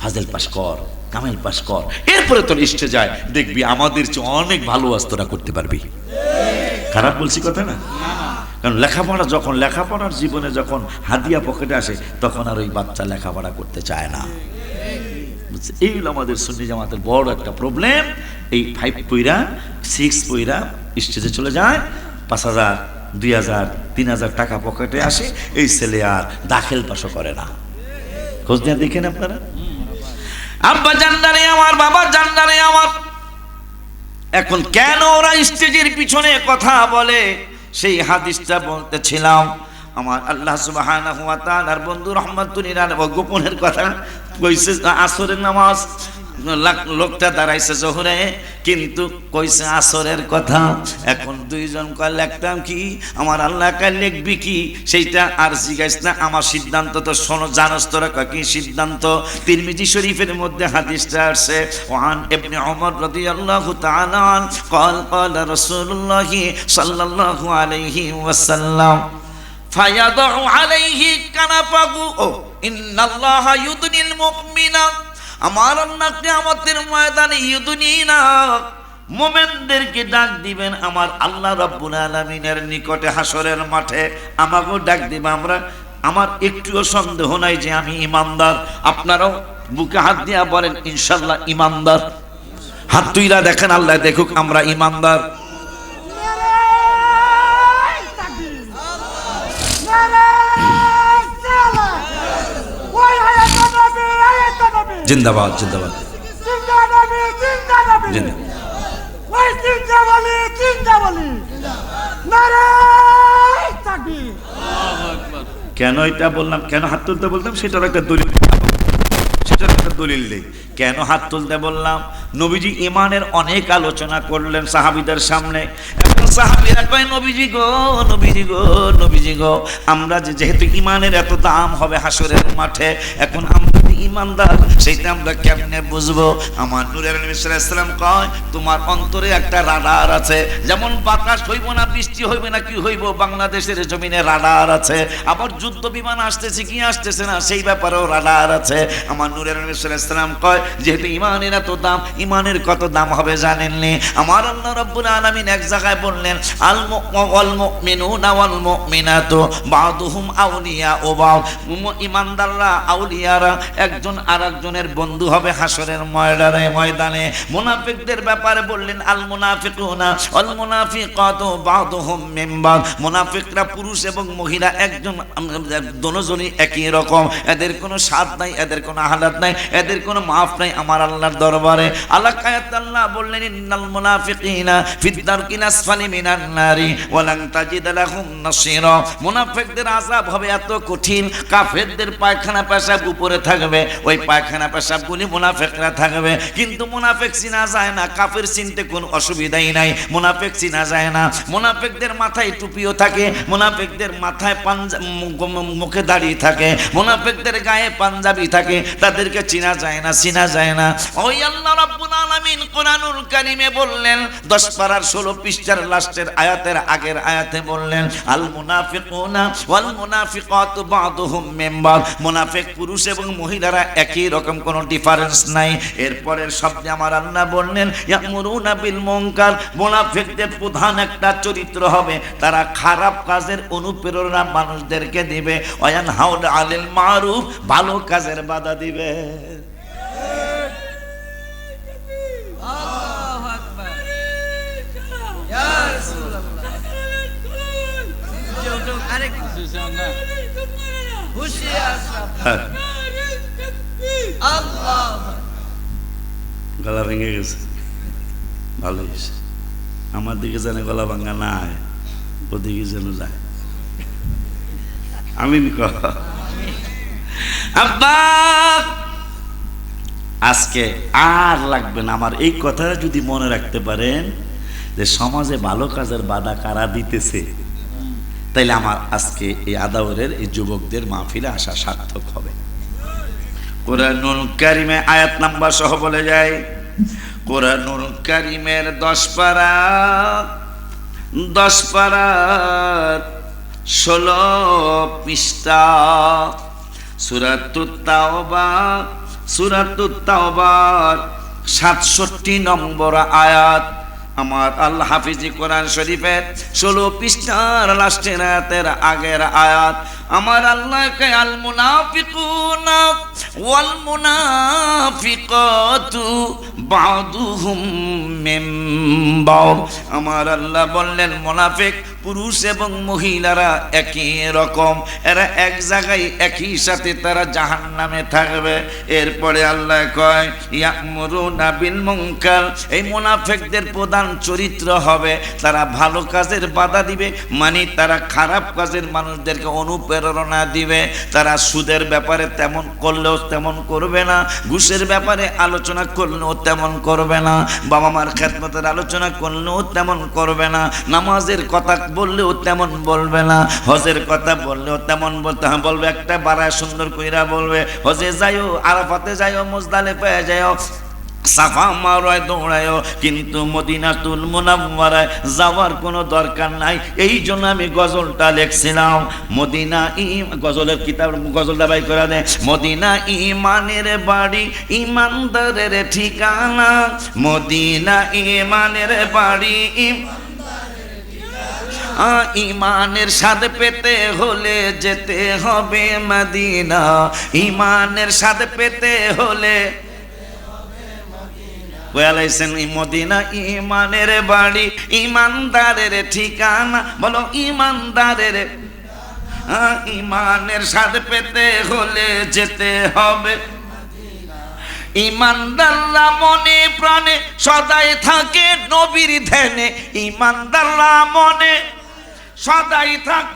ফাজেল পাস কর, কামেল পাস কর, এরপরে তোর স্টেজে যায়, দেখবি আমাদের চেয়ে অনেক ভালো আজ তোরা করতে পারবি। খারাপ বলছি কথা না? কারণ লেখাপড়ার জীবনে যখন হাদিয়া পকেটে আসে, তখন আর ওই বাচ্চা লেখাপড়া করতে চায় না। এই হলো আমাদের সুন্নি জামাতের বড় একটা প্রবলেম। এই 5 পয়রা 6 পয়রা স্টেজে চলে যায়, 5,000 2,000 3,000 টাকা পকেটে আসে, এই ছেলে আর দাখিল পাশও করে না। খোঁজ নিয়ে দেখেন আপনারা। আব্বা জান্নারে আমার, বাবা জান্নারে আমার। এখন কেন ওরা স্টেজের পিছনে কথা বলে, সেই হাদিসটা বলতেছিলাম। আমার আল্লাহ সুবহানাহু ওয়া তাআলার বন্ধু রহমাতুল্লিল আলাইহি গোপনের কথা কইছে। আসরের নামাজ লোকটা দাঁড়াইছে জোহরে, কিন্তু কইছে আসরের কথা। এখন দুইজন কয় লিখতাম কি, আমার আল্লাহ কয় লিখবি কি, সেইটা আর জিজ্ঞাসা না, আমার সিদ্ধান্ত তো শোনো, জানোস তোরা কি সিদ্ধান্ত? তিরমিজি শরীফের মধ্যে হাদিসটা আসছে, ওয়ান ইবনে ওমর রাদিয়াল্লাহু তাআলা قال قال رسول الله صلى الله عليه وسلم فيضع عليه كنفه ان الله يدني المؤمن। আমার আল্লাহ কিয়ামতের ময়দানে ইউদুনিনা, মুমিনদেরকে ডাক দিবেন আমার আল্লাহ রাব্বুল আলামিনের নিকটে হাসরের মাঠে আমাকেও ডাক দিবে। আমার একটুও সন্দেহ নাই যে আমি ইমানদার। আপনারাও বুকে হাত দিয়া বলেন ইনশাআল্লাহ ইমানদার। হাত তুইলা দেখেন, আল্লাহ দেখুক আমরা ইমানদার। জিন্দাবাদ জিন্দাবাদ কেন এটা বললাম, কেন হাত তুলতে বললাম, সেটার একটা দলিল দেই। কেন হাত তুলতে বললাম? নবীজি ইমানের অনেক আলোচনা করলেন সাহাবীদের সামনে। এখন সাহাবীরা কয় নবীজি গো, আমরা যেহেতু ইমানের এত দাম হবে হাসরের মাঠে, এখন আমরা ইমানদার সেটা আমরা কেমনে বুঝবো? আমার নূরের নবী সাল্লাল্লাহু আলাইহি ওয়াসাল্লাম কয় তোমার অন্তরে একটা রাডার আছে। যেমন বাতাস হইব না, বৃষ্টি হইবে না, কি হইব, বাংলাদেশের জমিনে রাডার আছে। আবার যুদ্ধ বিমান আসতেছে কি আসতেছে না, সেই ব্যাপারেও রাডার আছে। আমার নূরের নবী সাল্লাল্লাহু আলাইহি ওয়াসাল্লাম কয় যেহেতু ইমানের এত দাম, ইমানের কত দাম হবে জানেননি? আমার আল্লাহ রাব্বুল আলামিন এক জায়গায় বললেন আল মুমিনুনা ওয়াল মুমিনাতু বা'দুহুম আউলিয়া ও বা'দ। ইমানদাররা, আউলিয়ারা একজন আরেকজনের বন্ধু হবে হাসরের ময়দানে। মুনাফিকদের ব্যাপারে বললেন আল মুনাফিকুনা ওয়াল মুনাফিকাতু বা'দুহুম মিন বা'দ। মুনাফিকরা পুরুষ এবং মহিলা একজন, দুজনই একই রকম, এদের কোনো স্বাদ নাই, এদের কোনো হালাত নাই, এদের কোনো মাফ নাই আমার আল্লাহর দরবারে। আল্লাহ আল্লাহ বললেন ইন্নাল মুনাফিকিনা ফিদ দারকিল আসফালি মিনান নারি ওয়া লান তাজিদ লাহুম নাসীরা। মুনাফিকদের আযাব হবে এত কঠিন, কাফেরদের পায়খানা পেশাব উপরে থাকবে, থাকবে, ওই পায়খানা পেশাবগুলি মুনাফিকরা থাকবে। কিন্তু মুনাফিক চিনা যায় না, কাফের চিনতে কোনো অসুবিধাই নাই। মুনাফিক চিনা যায় না। মুনাফিকদের মাথায় টুপিও থাকে, মুনাফিকদের মাথায় মুখে দাঁড়িয়ে থাকে, মুনাফিকদের গায়ে পাঞ্জাবি থাকে, তাদেরকে চিনা যায় না, চিনা যায় না। ওই আল্লাহ রাব্বুল আলামিন কোরআনুল কারীমে বললেন 10 পারার 16 পৃষ্ঠার লাস্টের আয়াতের আগের আয়াতে বললেন আল মুনাফিকুনা ওয়াল মুনাফিকাতু বা'দুহুম মিন বা'দ। মুনাফিক পুরুষ এবং মহিলারা একই রকম, কোনো ডিফারেন্স নাই। এরপরের শব্দে আমার আল্লাহ বললেন ইয়ামুরুনা বিল মুনকার। মুনাফিকদের প্রধান একটা চরিত্র হবে, তারা খারাপ কাজের অনুপ্রেরণা মানুষদেরকে দিবে। ওয়ায়ানহাউনা আনিল মারুফ, ভালো কাজের বাধা দিবে। গলা ভেঙে গেছে, ভালো হয়েছে। আমার দিকে যেন গলা ভাঙা না হয়, ওদিকে যেন যায়। আমিন কহ। আব্বা আজকে আর লাগবে না, আমার এই কথাটা যদি মনে রাখতে পারেন যে সমাজে ভালো কাজের বাধা কারা দিতেছে, তাইলে আমার আজকে এই আদাওরের এই যুবকদের মাহফিলে আসা সার্থক হবে। কোরআনুল কারীমে আয়াত নাম্বার সহ বলে যায়, কোরআনুল কারীমের 10 পারা 16 পৃষ্ঠা সূরাতুত তাওবার 67 নম্বর আয়াত। আমার আল্লাহ হাফিজি কোরআন শরীফের 16 পৃষ্ঠার লাস্টের আয়াতের আগের আয়াত। আমার আল্লাহকে আল মুনাফিকুনা ওয়াল মুনাফিকাতু বা'দুহুম মিন বা'দ। আমার আল্লাহ বললেন মুনাফিক পুরুষ এবং মহিলারা একই রকম, এরা এক জায়গায় একই সাথে তারা জাহান্নামে থাকবে। এরপরে আল্লাহ কয় ইয়ামুরুনা বিল মুনকার। এই মুনাফিকদের প্রধান চরিত্র হবে তারা ভালো কাজের বাধা দিবে, মানে তারা খারাপ কাজের মানুষদেরকে অনুপ্রেরণা দিবে। তারা সুদের ব্যাপারে তেমন করলেও তেমন করবে না, ঘুষের ব্যাপারে আলোচনা করলেও তেমন করবে না, বাবা মার খেদমতের আলোচনা করলেও তেমন করবে না, নামাজের কথা বললেও তেমন বলবে না, হজের কথা বললেও তেমন বলবে একটা বাড়ায় সুন্দর কইরা বলবে হজে যাইও, আরাফাতে যাইও, মুজদালিফায় যাইও, সাফা মারোয় দৌড়ায়ও, কিন্তু মদিনাতুল মুনাওয়ারায় যাওয়ার কোনো দরকার নাই। এই জন্য আমি গজলটা লিখছিলাম, মদিনা গজলের কিতাব গজলটা বাই করে দেয়, মদিনা ইমানের বাড়ি, ইমানদারের ঠিকানা, মদিনা ইমানের বাড়ি, ইমানের স্বাদ পেতে হলে যেতে হবে মদিনা, ইমানের স্বাদ পেতে হলে মদিনা ইমানের বাড়ি, ইমানদারের ঠিকানা। বলো ইমানদারের, ইমানের স্বাদ পেতে হলে যেতে হবে। ইমানদাররা মনে প্রাণে সদাই থাকে নবীর ধ্যানে, ইমানদাররা মনে সদাই থাক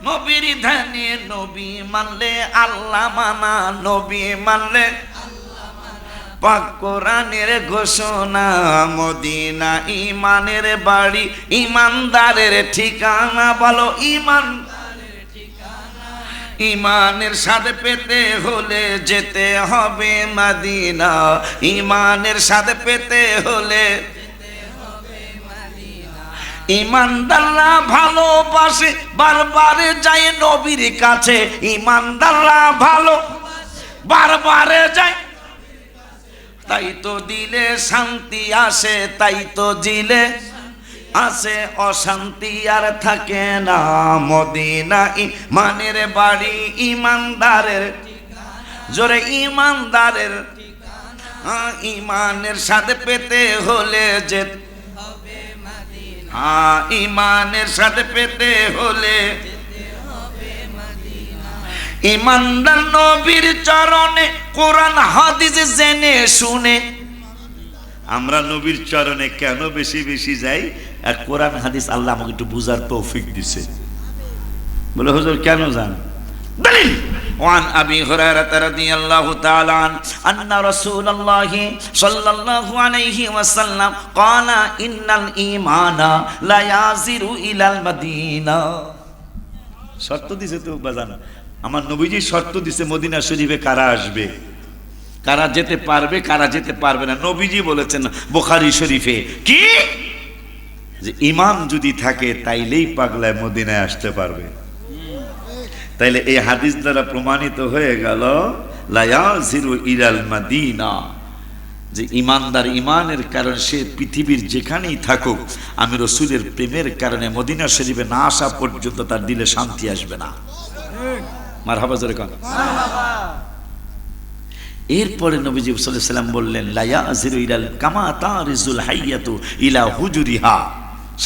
নবীর ধ্যানে। নবী মানলে আল্লাহ মানা, নবী মানলে পাক কোরআনের ঘোষণা, মদিনা ইমানের বাড়ি, ইমানদারের ঠিকানা। বলো ইমানের স্বাদ পেতে হলে যেতে হবে মদিনা, ইমানের স্বাদ পেতে হলে ইমানদাররা ভালোবাসে বারবারে যায় নবীর কাছে, ইমানদাররা ভালো বারবারে যায়, তাই তো দিলে শান্তি আসে, তাই তো দিলে আসে অশান্তি আর থাকে না। মদিনা ইমানের বাড়ি, ইমানদারের জোরে ইমানদারের, ইমানের স্বাদ পেতে হলে যেতে হবে মদিনা, ইমানের স্বাদ পেতে হলে ইমানদার নবীর চরণে কোরআন হাদিস জেনে শুনে। আমরা নবীর চরণে কেন বেশি বেশি যাই? আর কোরআন হাদিস আল্লাহ আমাকে একটু বুঝার তৌফিক দিছে। বলে হুজুর কেন যান? দলিল وعن أبي هريرة رضي الله تعالى عنه أن رسول الله صلى الله عليه وسلم قال إن الإيمان لا يزيد إلى المدينة শর্ত দিছে তো বাজান আমার নবীজি শর্ত দিছে মদিনা শরীফে কারা আসবে কারা যেতে পারবে কারা যেতে পারবে না নবীজি বলেছেন বুখারী শরীফে কি যে ঈমান যদি থাকে তাইলেই পাগলায় মদিনায় আসতে পারবে তাইলে এই হাদিস দ্বারা প্রমাণিত হয়ে গেল লা ইয়াজিরু ইলাল মাদিনা যে ঈমানদার ঈমানের কারণে সে পৃথিবীর যেখানেই থাকুক আমি রাসূলের প্রেমের কারণে মদিনা শরীফে না আসা পর্যন্ত তার দিলে শান্তি আসবে না মারহাবা জোরে কোন মারহাবা এরপরে নবীজি সাল্লাল্লাহু আলাইহি ওয়াসাল্লাম বললেন লা ইয়াজিরু ইলাল কামা তারিজুল হাইয়াতু ইলা হুজুরিহা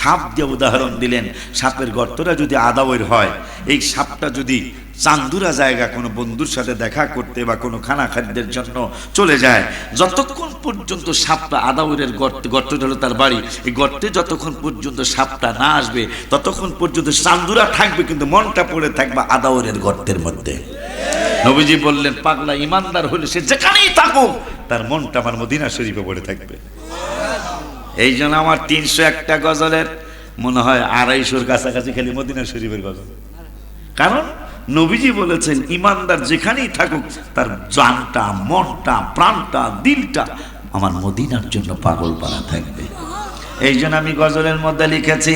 সাপ দিয়ে উদাহরণ দিলেন সাপের গর্তটা যদি আদাওয়ের হয় এই সাপটা যদি চান্দুরা জায়গা কোনো বন্ধুর সাথে দেখা করতে বা কোনো খানা খাদ্যের জন্য চলে যায় যতক্ষণ পর্যন্ত সাপটা আদাওয়ের গর্তটা হলো তার বাড়ি এই গর্তে যতক্ষণ পর্যন্ত সাপটা না আসবে ততক্ষণ পর্যন্ত চান্দুরা থাকবে কিন্তু মনটা পড়ে থাকবে আদাওয়ের গর্তের মধ্যে নবীজি বললেন পাগলা ইমানদার হলে সে যেখানেই থাকুক তার মনটা আমার মদিনা শরীফে পড়ে থাকবে এই জন্য আমার 301টা গজলের মনে হয় 250-র কাছাকাছি খালি মদিনা শরীফের গজল কারণ নবীজি বলেছেন ইমানদার যেখানেই থাকুক তার জানটা মনটা প্রাণটা দিলটা আমার মদিনার জন্য পাগল পারা থাকবে এই জন্য আমি গজলের মধ্যে লিখেছি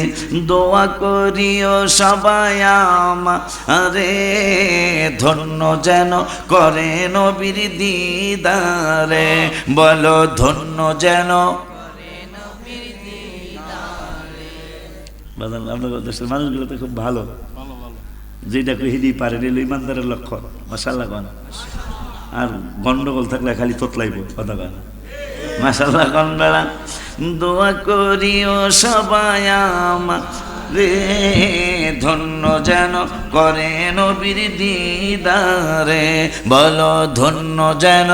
দোয়া করিও সবাই আমারে ধন্য যেন করে নবীর দিদারে বলো ধন্য যেন আপনাদের দেশের মানুষগুলো তো খুব ভালো যেটা কহিদি পারে রেল ইমানদারের লক্ষণ মাশাআল্লাহ গান আর গন্ডগোল থাকলে খালি তোতলাইব কথা গান মাশাআল্লাহ গান বেড়া দোয়া করিও সবাই আমারে ধন্য যেন করে নবীর দিদারে বলো ধন্য যেন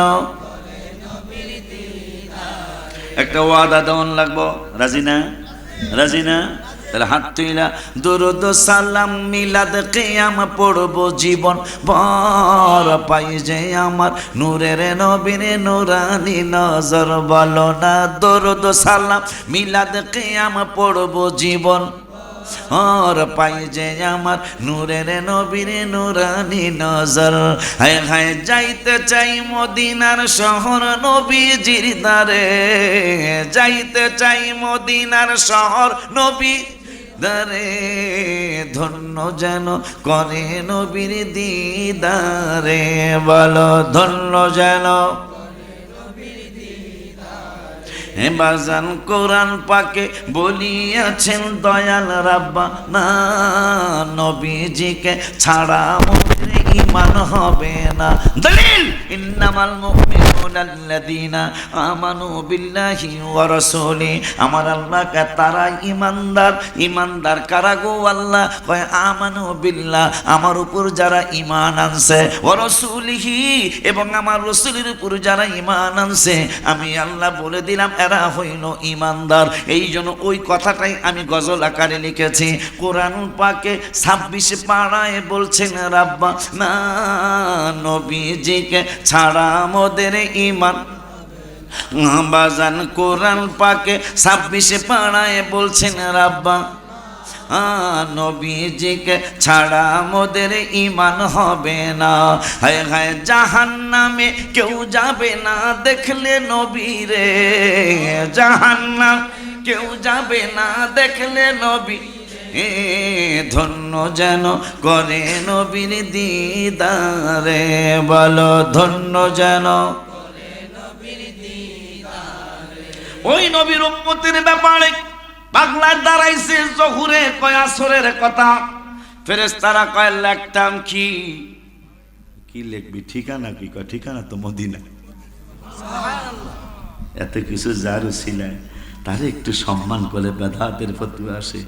একটা ওয়াদা দেওয়ান লাগবো রাজি না রাজি না তাহলে হাত তুইলা দরুদ সালাম মিলাদ কিয়াম পড়ব জীবন ভর পাই যে আমার নূরের নবীর নূরানি নজর বলো না দরুদ সালাম মিলাদ কিয়াম পড়ব জীবন और पाई जे আমার নূরের নবীর নূরানি নজর হায় হায় যাইতে চাই মদিনার শহর নবীজির দারে যাইতে চাই মদিনার শহর নবী দারে ধন্য যেন করে নবীর দিদারে বলো ধন্য যেন হে বাজান কোরআন পাকে বলিয়াছেন দয়াল রাব্বা না নবীজিকে ছাড়া মোদের ঈমান হবে না দলিল ইন্নামাল মুমিনুনা আল্লাযীনা আমানু বিল্লাহি ওয়া রাসূলি আমার আল্লাহকে তারা ঈমানদার কারা গো আল্লাহ কয় আমানু বিল্লাহ আমার উপর যারা ঈমান আনছে ওয়া রাসূলিহি এবং আমার রাসূলের উপর যারা ঈমান আনছে আমি আল্লাহ বলে দিলাম এরা হইল ঈমানদার এই জন্য ওই কথাটাই আমি গজল আকারে লিখেছি কোরআন পাকে 26 পারায় বলছেন রাব্বা না নবীজিকে ছাড়া মোদের ঈমান বাজান কোরআন পাকে 26 পারায় বলছেন রাব্বা নবীজিকে ছাড়া মোদের ঈমান হবে না হায় হায় জাহান্নামে কেউ যাবে না দেখলে নবীরে জাহান্নাম কেউ যাবে না দেখলে নবী ধন্য যেন করে নবীর দিদারে বলো ধন্য যেন ওই নবীর উম্মতের ব্যাপারে পাগলার দাঁড়াইছে জহুরে কয় আসরের কথা ফেরেশতারা কয় লিখতাম কি লিখবি ঠিকানা কি কয় ঠিকানা তো মদিনা সুবহানাল্লাহ এত কিছু জারু ছিলেন তারে একটু সম্মান করে বেদাতের ফতোয়া আসে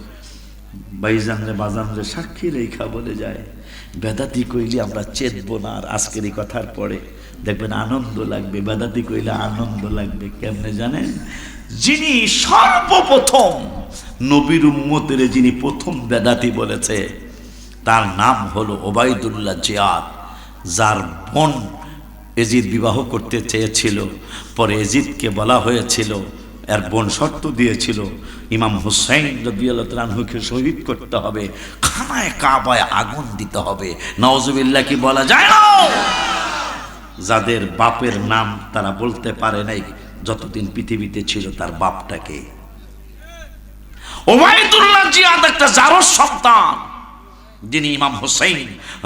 ভাইজানরে বাজানরে সাক্ষী রেখা বলে যায় বেদাতি কইলে আমরা চেতব না আর আজকের এই কথার পরে দেখবেন আনন্দ লাগবে বেদাতি কইলে আনন্দ লাগবে কেমনে জানেন যিনি সর্বপ্রথম নবীর উম্মতের যিনি প্রথম বেদাতি বলেছে তার নাম হলো ওবাইদুল্লাহ জিয়াদ যার বোন এজিদ বিবাহ করতে চেয়েছিল, পরে এজিদকে বলা হয়েছিল, এর বোন শর্ত দিয়েছিল ইমাম হুসাইন রাদিয়াল্লাহু তাআলা আনহুকে শহীদ করতে হবে, খানায় কাবায় আগুন দিতে হবে। নাউজুবিল্লাহ কি বলা যায় না? যাদের বাপের নাম তারা বলতে পারে নাই যতদিন পৃথিবীতে ছিল তার বাপটাকে। ওবাইদুল্লাহ জিয়াদ একটা জারজ সন্তান, যিনি ইমাম হুসাইন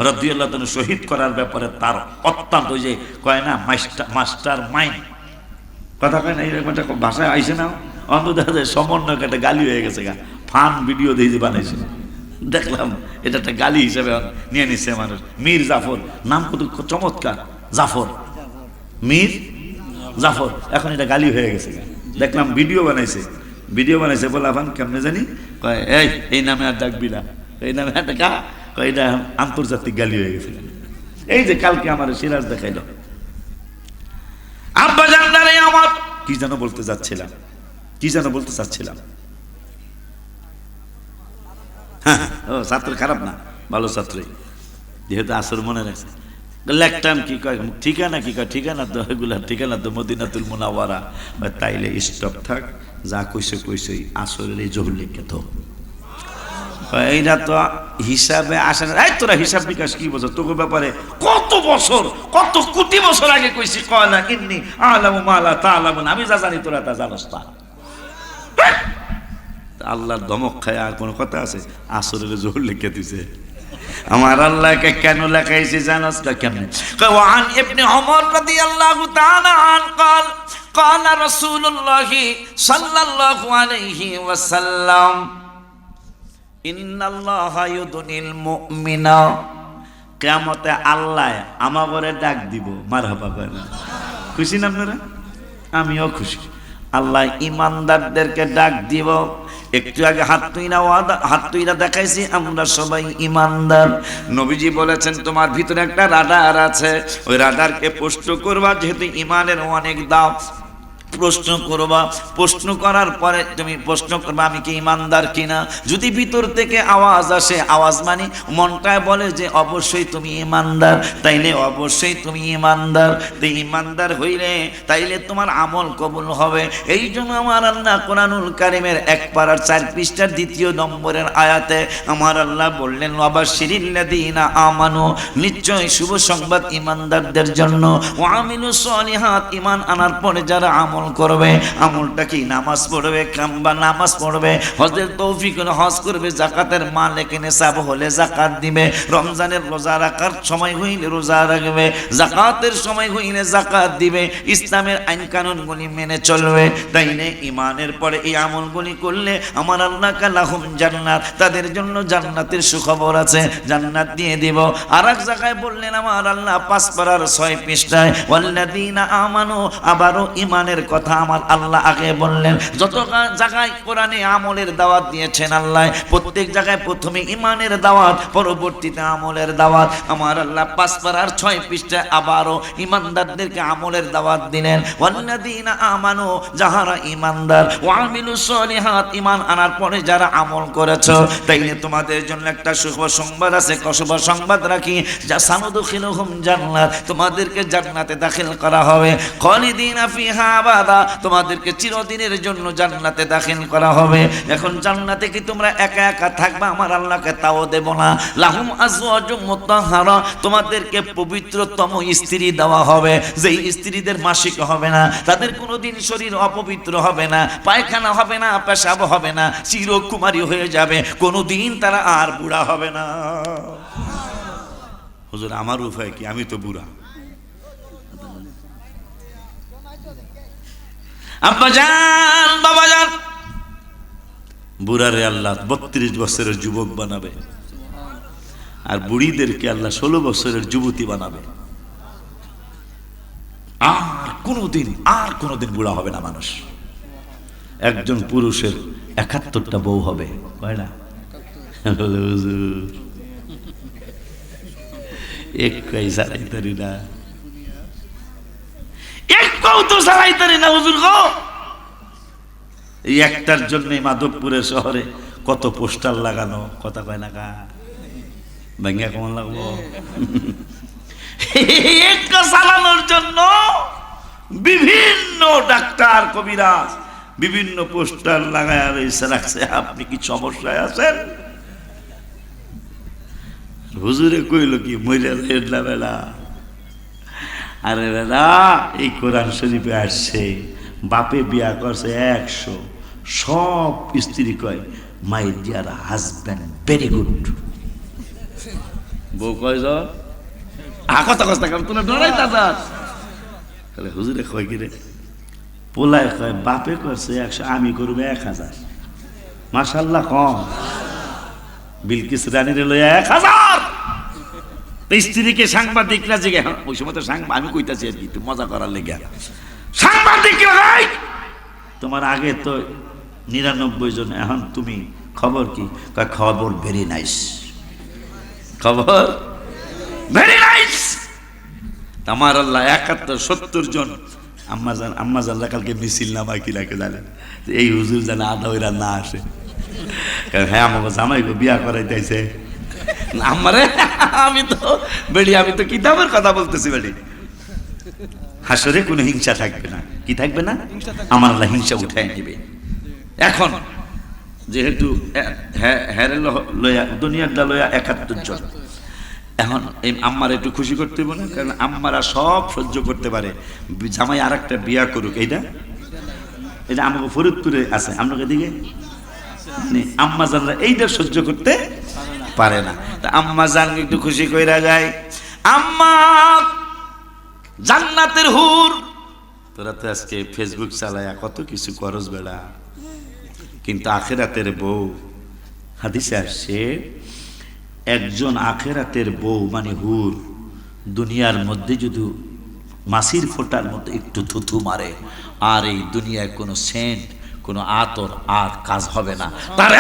রাদিয়াল্লাহু তাআলা শহীদ করার ব্যাপারে তার অত্যন্ত, ওই যে কয় না মাস্টার মাইন্ড, কথা কয় না, এরকম একটা ভাষায় আইসে না, অন্তত সমন্বয়ক একটা গালি হয়ে গেছে গা। ফান ভিডিও দিয়ে যে বানাইছে দেখলাম, এটা একটা গালি হিসেবে নিয়ে নিচ্ছে মানুষ। মীর জাফর নাম কত চমৎকার, জাফর, মীর জাফর, এখন এটা গালি হয়ে গেছে গা। দেখলাম ভিডিও বানাইছে বলে আফান কেমনে জানি কয় এই নামে আর ডাকবি না, এই নামে একটা কা কয়, এটা আন্তর্জাতিক গালি হয়ে গেছে। এই যে কালকে আমার সিরাজ দেখাইল, আব্বা জানদারে আমার কি যেন বলতে চাচ্ছিলাম, হ্যাঁ, ও ছাত্র খারাপ না, ভালো ছাত্রই, যেহেতু আসর মনে রাখছে। লেখটাম কি কয়, ঠিকানা কি কয়, ঠিকানা তো এগুলা, ঠিকানা তো মদিনাতুল মুনাওয়ারা। তাইলে স্টপ থাক, যা কইসই আসরের এই জহুর লিখে তো এইটা তো হিসাবে আসে না। এই তোরা হিসাব বিকাশ কি বছর তোকে ব্যাপারে কত বছর, কত কোটি বছর আগে কইছি, কয় না ইন্নী আলামু মা লা তা'লামুন, আমি যা জানি তোরা তা জানোস না। আল্লাহর ধমক খায় আর কোনো কথা আছে? আসরের জহুর লিখে দিছে। আমার আল্লাহকে কেন লেখাইছে জানোস না? কেমনে? ওয়ান ইবনে ওমর রাদিয়াল্লাহু তাআলা আন قال قال رسول الله صلى الله عليه وسلم إن الله يدني المؤمن। কিয়ামতে আল্লাহ আমাগরে ডাক দিব, মারহাবা করেন। খুশি না আপনারা? আমিও খুশি। আল্লাহ ইমানদারদেরকে ডাক দিব। একটু আগে হাত তুইরা দেখাইছি আমরা সবাই ইমানদার। নবীজি বলেছেন তোমার ভিতরে একটা রাডার আছে, ওই রাডারকে প্রশ্ন করবা, যেহেতু ইমানের অনেক দাম। প্রশ্ন করার পরে তুমি প্রশ্ন করবা আমি কি ইমানদার কিনা। যদি ভিতর থেকে আওয়াজ আসে, আওয়াজ মানে মনটায় বলে যে অবশ্যই তুমি ইমানদার, তাইলে অবশ্যই তুমি ইমানদার। ইমানদার হইলে তাইলে তোমার আমল কবুল হবে। এই জন্য আমার আল্লাহ কোরআনুল কারীমের 1 পারার 4 পৃষ্ঠার 2 নম্বরের আয়াতে আমার আল্লাহ বললেন ওয়াবাশশিরিল্লাযীনা আমানু, নিশ্চয় শুভ সংবাদ ইমানদারদের জন্য। ওয়া আমিলুস সলিহাত, ঈমান আনার পরে যারা আমল করবে, আমলটা কি নামাজ পড়বে, কামবা নামাজ পড়বে, হজের তৌফিক হলে হজ করবে, যাকাতের মালিক নিসাব হলে যাকাত দিবে, রমজানের রোজা রাখার সময় হইলে রোজা রাখবে, যাকাতের সময় হইলে যাকাত দিবে, ইসলামের আইন কানুনগুলি মেনে চলবে। তাইলে ঈমানের পরে এই আমলগুলি করলে আমার আল্লাহ লাহুম জান্নাত, তাদের জন্য জান্নাতের সুখবর আছে, জান্নাত দিয়ে দিব। আর এক জায়গায় বললেন আমার আল্লাহ 5 পারার 6 পৃষ্ঠায় ওয়াল্লাযীনা আমানু, আবারও ঈমানের কথা আমার আল্লাহ আগে বললেন। যত জায়গায় কোরআনে আমলের দাওয়াত দিয়েছেন আল্লাহ, প্রত্যেক জায়গায় প্রথমে ঈমানের দাওয়াত, পরবর্তীতে আমলের দাওয়াত। আমার আল্লাহ 5 পারার 6 পৃষ্ঠায় আবারও ঈমানদারদেরকে আমলের দাওয়াত দিলেন। ওয়াল্লাযীনা আমানু, যাহারা ঈমানদার, ওয়া আমিলুস সলিহাত, ঈমান আনার পরে যারা আমল করেছো, তাইলে তোমাদের জন্য একটা শুভ সংবাদ আছে। শুভ সংবাদ রাখি, যা সানুদখিলুহুম জান্নাত, তোমাদেরকে জান্নাতে দাখিল করা হবে। খালিদিনা ফিহা আবাদা, তোমাদেরকে চিরদিনের জন্য জান্নাতে দাখিল করা হবে। এখন জান্নাতে কি তোমরা একা একা থাকবা? আমার আল্লাহকে তাও দেব না। লাহুম আজওয়াজুম মুতাহহারা, তোমাদেরকে পবিত্রতম স্ত্রী দেওয়া হবে, যেই স্ত্রীদের মাসিক হবে না, তাদের কোনোদিন শরীর অপবিত্র হবে না, পায়খানা হবে না, পেশাব হবে না, চিরকুমারী হয়ে যাবে, কোনোদিন তারা আর বুড়া হবে না। হুজুর আমার উপায় কি? আমি তো বুড়া। আব্বাজান বাবাজান, বুড়ারে আল্লাহ 32 বছরের যুবক বানাবে, আর বুড়িদেরকে আল্লাহ 16 বছরের যুবতী বানাবে। আর কোনোদিন বুড়া হবে না মানুষ। একজন পুরুষের 71টা বউ হবে, কয় না? একটাই চালাইতারি না, একটাও তো চালাইতারি না হুজুর গো। এই একটার জন্য মাধবপুরের শহরে কত পোস্টার লাগানো, কথা কয় না কা ভাঙ্গা কেমন লাগবো। একটা চালানোর জন্য বিভিন্ন ডাক্তার কবিরাজ বিভিন্ন পোস্টার লাগায় রাখছে, আপনি কি সমস্যায় আছেন? হুজুরে কইল কি মইরা যাইয়েন না বেলা। আরে বেলা, এই কোরআন শরীফে আসছে বাপে বিয়া করছে 100, সব স্ত্রী কয় my dear husband very good. বউ কয় জন কথা কথা কারণ তোমরা ডরাই দাদা। তাহলে হুজুরে কয় কি রে? পোলায় কয় বাপে করছে 100, আমি করবো 1000। মাশাআল্লাহ কম। বিলকিস রানীর লইয়া 1000। স্ত্রীকে সাংবাদিকরা জিজ্ঞে, ওই সময় তো আমি কইতাছি আর কি, তুই মজা করার লেগে সাংবাদিকরা ভাই তোমার আগে তো 99 জন, এখন তুমি খবর কি? খবর ভেরি নাইস, খবর ভেরি নাইস। আমার আল্লাহ 71-70 জন আম্মা জাল্লা কালকে মিছিল নামা কি রাখে জানেন, এই হুজুর যেন আধা ওইরা না আসে। হ্যাঁ আমাকে জামাই গো বিয়া করাইতেছে আমারে। আমি তো কিতাবের কথা বলতেছি বেড়ি। হাসরে কোনো হিংসা থাকবে না। কি থাকবে না? আমার আল্লাহ হিংসা উঠায় নেবে। এখন যেহেতু দুনিয়াটা লয়া 71 জন, এখন এই আম্মারা একটু খুশি করতে হবে না, কারণ আম্মারা সব সহ্য করতে পারে। জামাই আর একটা বিয়া করুক, এটা আমাকে ফরিদপুরে আছে, আপনাকে দিকে আম্মা জানরা এইটা সহ্য করতে পারে না। তা আম্মা জানকে একটু খুশি কইরা যায়, আম্মা জান্নাতের হুর। তোরা তো আজকে ফেসবুক চালায়া কত কিছু করস বেড়া, কিন্তু আখেরাতের বউ, হাদিসে আসছে একজন আখেরাতের বউ মানে হুর দুনিয়ার মধ্যে যদি মাছির ফোঁটার মতো একটু থুথু মারে, আর এই দুনিয়ায় কোনো সেন্ট কোনো আতর আর কাজ হবে না। তার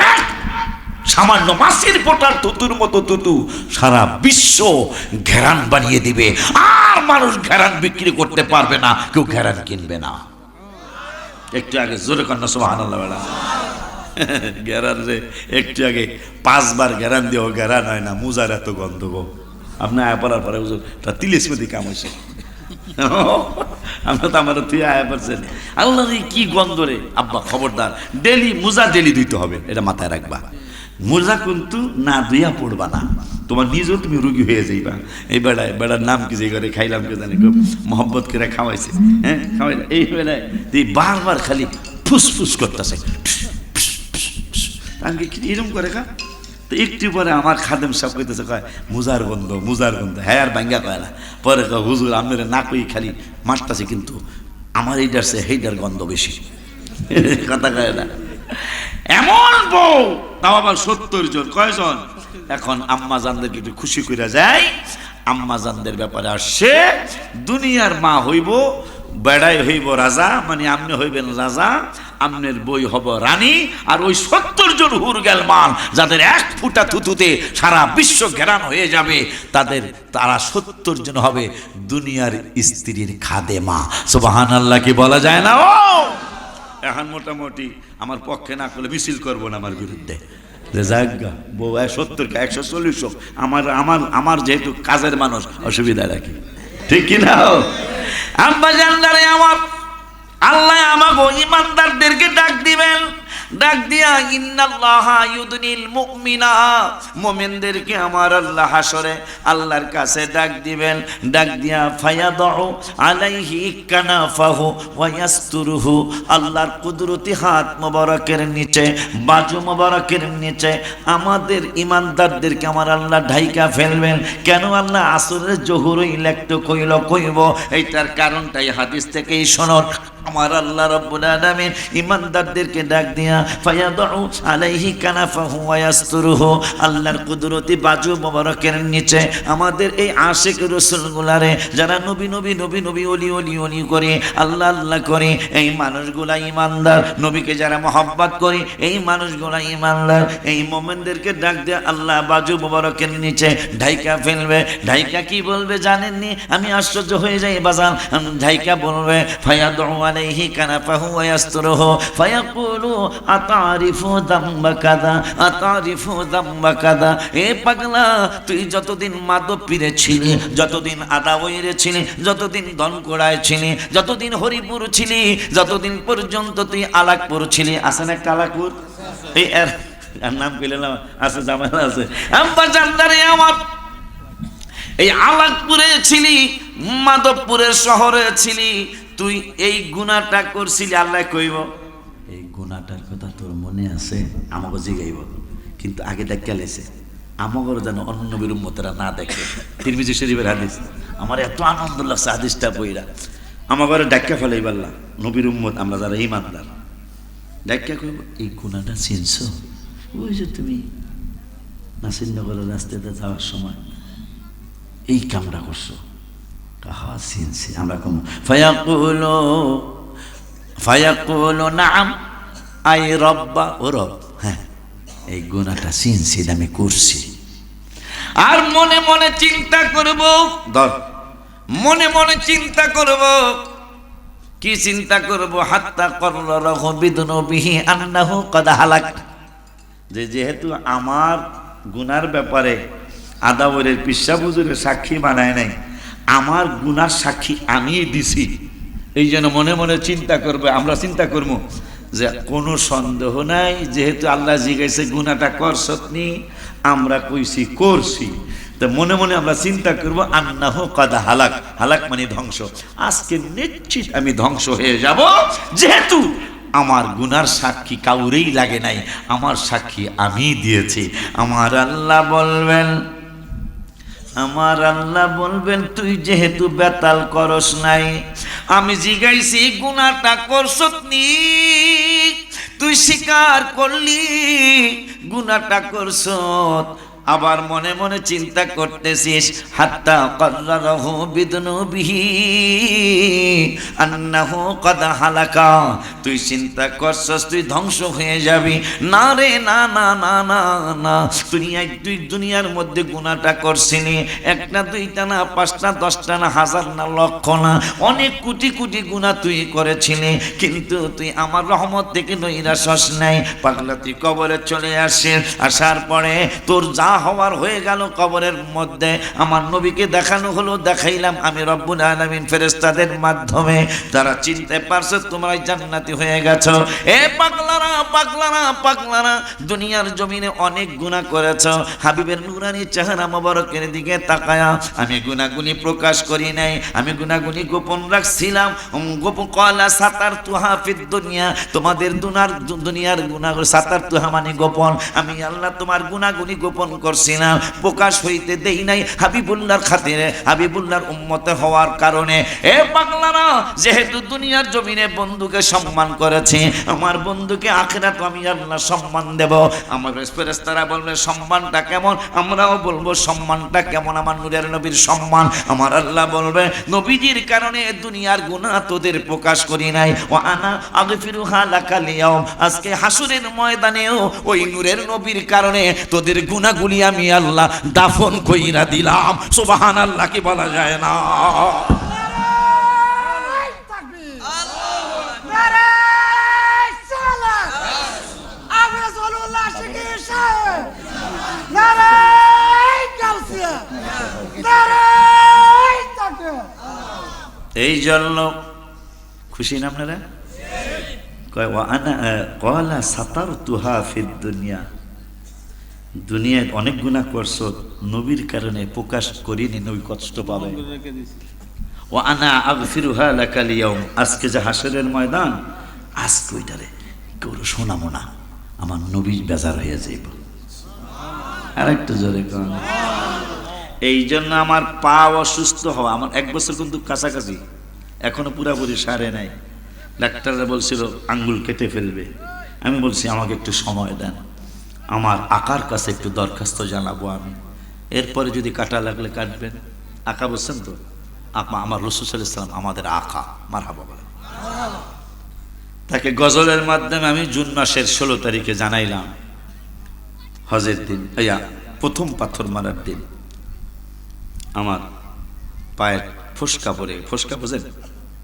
সামান্য মাছির ফোঁটার থুতুর মতো থুতু সারা বিশ্ব ঘেরান বানিয়ে দিবে, আর মানুষ ঘেরান বিক্রি করতে পারবে না, কেউ ঘেরান কিনবে না। একটু আগে জোরে কন্যা সুবহানাল্লাহ বেলা ঘেরান রে, একটু আগে 5 বার ঘেরান দিও, ঘেরান হয় না, মুজার এত গন্ধ গো। আপনি আয়া পড়ার পরে তা তিলিসমতি কাম হয়েছে। আমরা তো আমার তুই আয়া পড়ছেন, আল্লাহ কি গন্ধ রে। আব্বা খবরদার, ডেলি মুজা ডেলি দিতে হবে, এটা মাথায় রাখবা। মুজা কিন্তু না দুইয়া পড়বা না, তোমার নিজেও তুমি রুগী হয়ে যাইবা। এই বেড়ার নাম কি, যে ঘরে খাইলাম কে জানি, খুব মহব্বত করে খাওয়াইছে, হ্যাঁ খাওয়াই, এই বেড়ায় বারবার খালি ফুসফুস করতেছে, এরকম করে খা। তো একটু পরে আমার খাদেম সব কইতেছে, কয় মুজার গন্ধ, মুজার গন্ধ। হ্যাঁ আর ভাঙ্গা কয় না, পরে কয় হুজুর আপনারা না কই খালি মারতাছে, কিন্তু আমার এইটার সে হেইটার গন্ধ বেশি। কথা কয় না। এমন বউ, তাও আবার 70 জন। কয়জন? এখন আম্মা জানদেরকে একটু খুশি করে যায়। আম্মা জানদের ব্যাপারে আসছে, দুনিয়ার মা হইব, বেড়াই হইব রাজা, মানে আপনি হইবেন রাজা, আমনের বই হব রানী, আর ওই 70 জন হুরগেল মান যাদের 1 ফুটা থুতুতে সারা বিশ্ব ঘেরান হয়ে যাবে, তারা 70 জন হবে দুনিয়ার স্ত্রীর খাদেমা। সুবহানাল্লাহ কি বলা যায় না? ও এখন মোটামুটি আমার পক্ষে না করলে মিছিল করবো না আমার বিরুদ্ধে, যে জায়গা বউ 70 140 হোক, আমার যেহেতু কাজের মানুষ, অসুবিধা রাখি, ঠিক কিনা? আব্বা জানদারে আমার আল্লাহ আমাকে ইমানদারদেরকে ডাক দিবেন, ডাক দিয়া ইন্নাল্লাহা ইউদনিল মুমিনা, মুমিনদেরকে আমার আল্লাহ হাসরে আল্লাহর কাছে ডাক দিবেন। ডাক দিয়া ফায়াদউ আলাইহি কানাফাহু ওয়া ইয়াসতুরুহু, আল্লাহর কুদরতি হাত মোবারকের নিচে, বাজু মোবারকের নিচে আমাদের ইমানদারদেরকে আমার আল্লাহ ঢাইকা ফেলবেন। কেন আল্লাহ আসরের জোহরই লেখতে কইব, এইটার কারণটাই হাদিস থেকেই শোনো। আমার আল্লাহ রাব্বুল আলামিন ইমানদারদেরকে ডাক দিয়া ফায়াদউ আলাইহি কানাফাহু ওয়া ইয়াসতুরুহু, আল্লাহর কুদরতি বাজু মোবারকের নিচে আমাদের এই আশিক রাসূলগুলারে, যারা নবী নবী নবী নবী ওলি ওলি ওলি করে, আল্লাহ আল্লাহ করে, এই মানুষগুলা ইমানদার, নবীকে যারা মহব্বত করে এই মানুষগুলা ইমানদার, এই মুমিনদেরকে ডাক দিয়া আল্লাহ বাজু মোবারকের নিচে ঢাইকা ফেলবে। ঢাইকা কি বলবে জানেননি? আমি আশ্চর্য হয়ে যাই বাজান। ঢাইকা বলবে ফায়াদউ আলাইহি কানাফাহু ওয়া ইয়াসতুরুহু ফায়াকুলু আতারিফু যামবা কাযা আতারিফু যামবা কাযা। এ পাগলা, তুই যতদিন মাদক পীরে ছিলি, যতদিন আদাওয়িরে ছিলি, যতদিন ধনকোড়ায় ছিলি, যতদিন হরিপুর ছিলি, যতদিন পর্যন্ত তুই আলাকপুর ছিলি, আছে না একটা আলাকপুর? এই এর নাম কইলাম, আছে জামাইলা আছে। আম্মা জানদারে আমার, এই আলাকপুরে ছিলি, মাধবপুরের শহরে ছিলি, তুই এই গুনাহটা করছিলি, আল্লাহ কইব এই গুনাহটার কথা তোর মনে আছে? আমাকে জিগাইব, কিন্তু আগে দেখা লেছে আমাগর যেন অন্য নবীর উম্মতেরা না দেখে। তিরমিজি শরীফের হাদিস, আমার এত আনন্দ লাগছে হাদিসটা বইরা। আমাগরে ডাক্কা ফেলাই পারলাম নবীর উম্মত আমরা যারা ঈমানদার, ডাক্কা কইব এই গুনাহটা চিনছো? ওই যে তুমি নাসিরনগরের রাস্তাতে যাওয়ার সময় এই কামটা করছো। কাহা চিনছি? আমরা কম ফায়াকুলু নাম আই রব্বা, ও রব, হ্যাঁ এই গুনাহটা চিনছি, আমি করছি। আর মনে মনে চিন্তা করব, মনে মনে চিন্তা করব, কি চিন্তা করব? হাত্তা কররাহু বিদুনুবিহি আন্নাহু কদ হালাক, যে যেহেতু আমার গুনার ব্যাপারে আদাবরের পিসা হুজুরের সাক্ষী বানায় নাই, আমার গুনার সাক্ষী আমি দিছি, এই জন্য মনে মনে চিন্তা করবে। আমরা চিন্তা করবো যে কোনো সন্দেহ নাই, যেহেতু আল্লাহ জিজ্ঞাসা গুনাহটা করছনি, আমরা কইছি করছি, তো মনে মনে আমরা চিন্তা করবো আন্নাহু কদ হালাক, হালাক মানে ধ্বংস, আজকে নিশ্চিত আমি ধ্বংস হয়ে যাব, যেহেতু আমার গুনার সাক্ষী কাউরেই লাগে নাই, আমার সাক্ষী আমি দিয়েছি। আমার আল্লাহ বলবেন তুই যেহেতু বেতাল করস নাই, আমি জিগাইছি গুনাহটা করছনি, তুই স্বীকার করলি গুনাহটা করছত, আবার মনে মনে চিন্তা করতেছিস হাত্তা কররাহু বিদুনুবিহি আন্নাহু কদ হালাকা, তুই চিন্তা করছস তুই ধ্বংস হয়ে যাবি। না রে, না না না না না, তুই দুনিয়ার মধ্যে গুনাহটা করছিলি, একটা দুইটা না, পাঁচটা দশটা না, হাজার না, লক্ষ না, অনেক কোটি কোটি গুনাহ তুই করেছিলি, কিন্তু তুই আমার রহমত থেকে নৈরাশ নাই। পাগলা, তুই কবরে চলে আসার পরে তোর যা হওয়ার হয়ে গেল কবরের মধ্যে, আমার নবীকে দেখানো হলো, দেখাইলাম আমি রব্বুল আলামিন ফেরেশতাদের মাধ্যমে, তারা চিনতে পারছে তোমরা জান্নাতি হয়ে গেছো। এ পাগলারা পাগলারা পাগলারা, দুনিয়ার জমিনে অনেক গুনাহ করেছো, হাবিবের নূরানি চেহারা মোবারকের দিকে তাকায়া আমি গুনাহগুলি প্রকাশ করি নাই, আমি গুনাহগুলি গোপন রাখছিলাম। গোপন কলা সাতার তুহা ফিদ দুনিয়া, তোমাদের দুনিয়ার গুনাহ সাতার তুহা মানে গোপন, আমি আল্লাহ তোমার গুনাহগুলি গোপন করছিলাম, প্রকাশ হইতে দেই নাই হাবিবুল্লাহর খাতিরে, হাবিবুল্লাহর উম্মতে হওয়ার কারণে। এ পাগলারা, যেহেতু দুনিয়ার জমিনে বন্ধুকে সম্মান করেছে, আমার বন্ধুকে আখিরাত আমি আল্লাহ সম্মান দেব। আমার ফেরেশতারা বলবে সম্মানটা কেমন, আমরাও বলবো সম্মানটা কেমন, আমার নূরের নবীর সম্মান। আমার আল্লাহ বলবে নবীজির কারণে দুনিয়ার গুনাহ তোদের প্রকাশ করি নাই, ও আনা আগফিরুহা লাকাল ইয়াউম, আজকে হাসরের ময়দানেও ওই নূরের নবীর কারণে তোদের গুনাহগুলি আমি আল্লাহ দাফন কইরা দিলাম। সুবহানাল্লাহ কি বলা যায় না? এই জন্য খুশি না আপনারা? কয়লা সাতার তুহা ফিদ দুনিয়া, দুনিয়ায় অনেক গুনাহ করছো, নবীর কারণে প্রকাশ করিনি, নবী কষ্ট পাবে। ও আনা আগফিরুহা লাকাল ইয়াউম, আজকে যে হাসরের ময়দান, আজকে ওইটারে কেউ শোনাবো না, আমার নবী বেজার হয়ে যাইব। আরেকটু জোরে কর। এই জন্য আমার পা অসুস্থ হওয়া, আমার 1 বছর কিন্তু কাছাকাছি, এখনো পুরাপুরি সারে নাই। ডাক্তাররা বলছিল আঙ্গুল কেটে ফেলবে, আমি বলছি আমাকে একটু সময় দেন, আমার আকার কাছে একটু দরখাস্ত জানাবো আমি, এরপরে যদি কাটা লাগলে কাটবেন। আকা বলছেন তো, আমার রাসূল সাল্লাল্লাহু আলাইহি ওয়াসাল্লাম আমাদের আকা, মারহাবা বলেন। তাকে গজলের মাধ্যমে আমি জুন মাসের 16 তারিখে জানাইলাম, হজের দিন, প্রথম পাথর মারার দিন আমার পায়ের ফোসকা পড়ে, ফোসকা বোঝেন,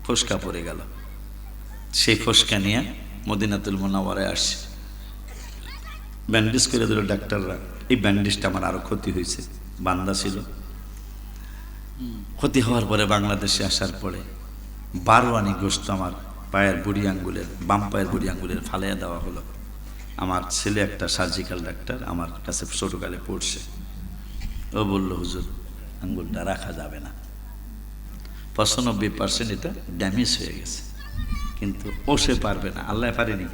ফোসকা পড়ে গেল। সেই ফসকা নিয়ে মদিনাতুল মুনাওয়ারায় আসছে, ব্যান্ডেজ করে দিল ডাক্তাররা। এই ব্যান্ডেজটা আমার আরো ক্ষতি হয়েছে, বান্দা ছিল। ক্ষতি হওয়ার পরে বাংলাদেশে আসার পরে 12 আনি গোস্ত আমার পায়ের বুড়ি আঙ্গুলের, বাম পায়ের বুড়ি আঙ্গুলের ফালাইয়া দেওয়া হলো। আমার ছেলে একটা সার্জিক্যাল ডাক্তার আমার কাছে ছোটকালে পড়ছে, ও বলল হুজুর আঙ্গুলটা রাখা যাবে না, 95% এটা ড্যামেজ হয়ে গেছে, কিন্তু ও সে পারবে না, আল্লাহ পারেনি।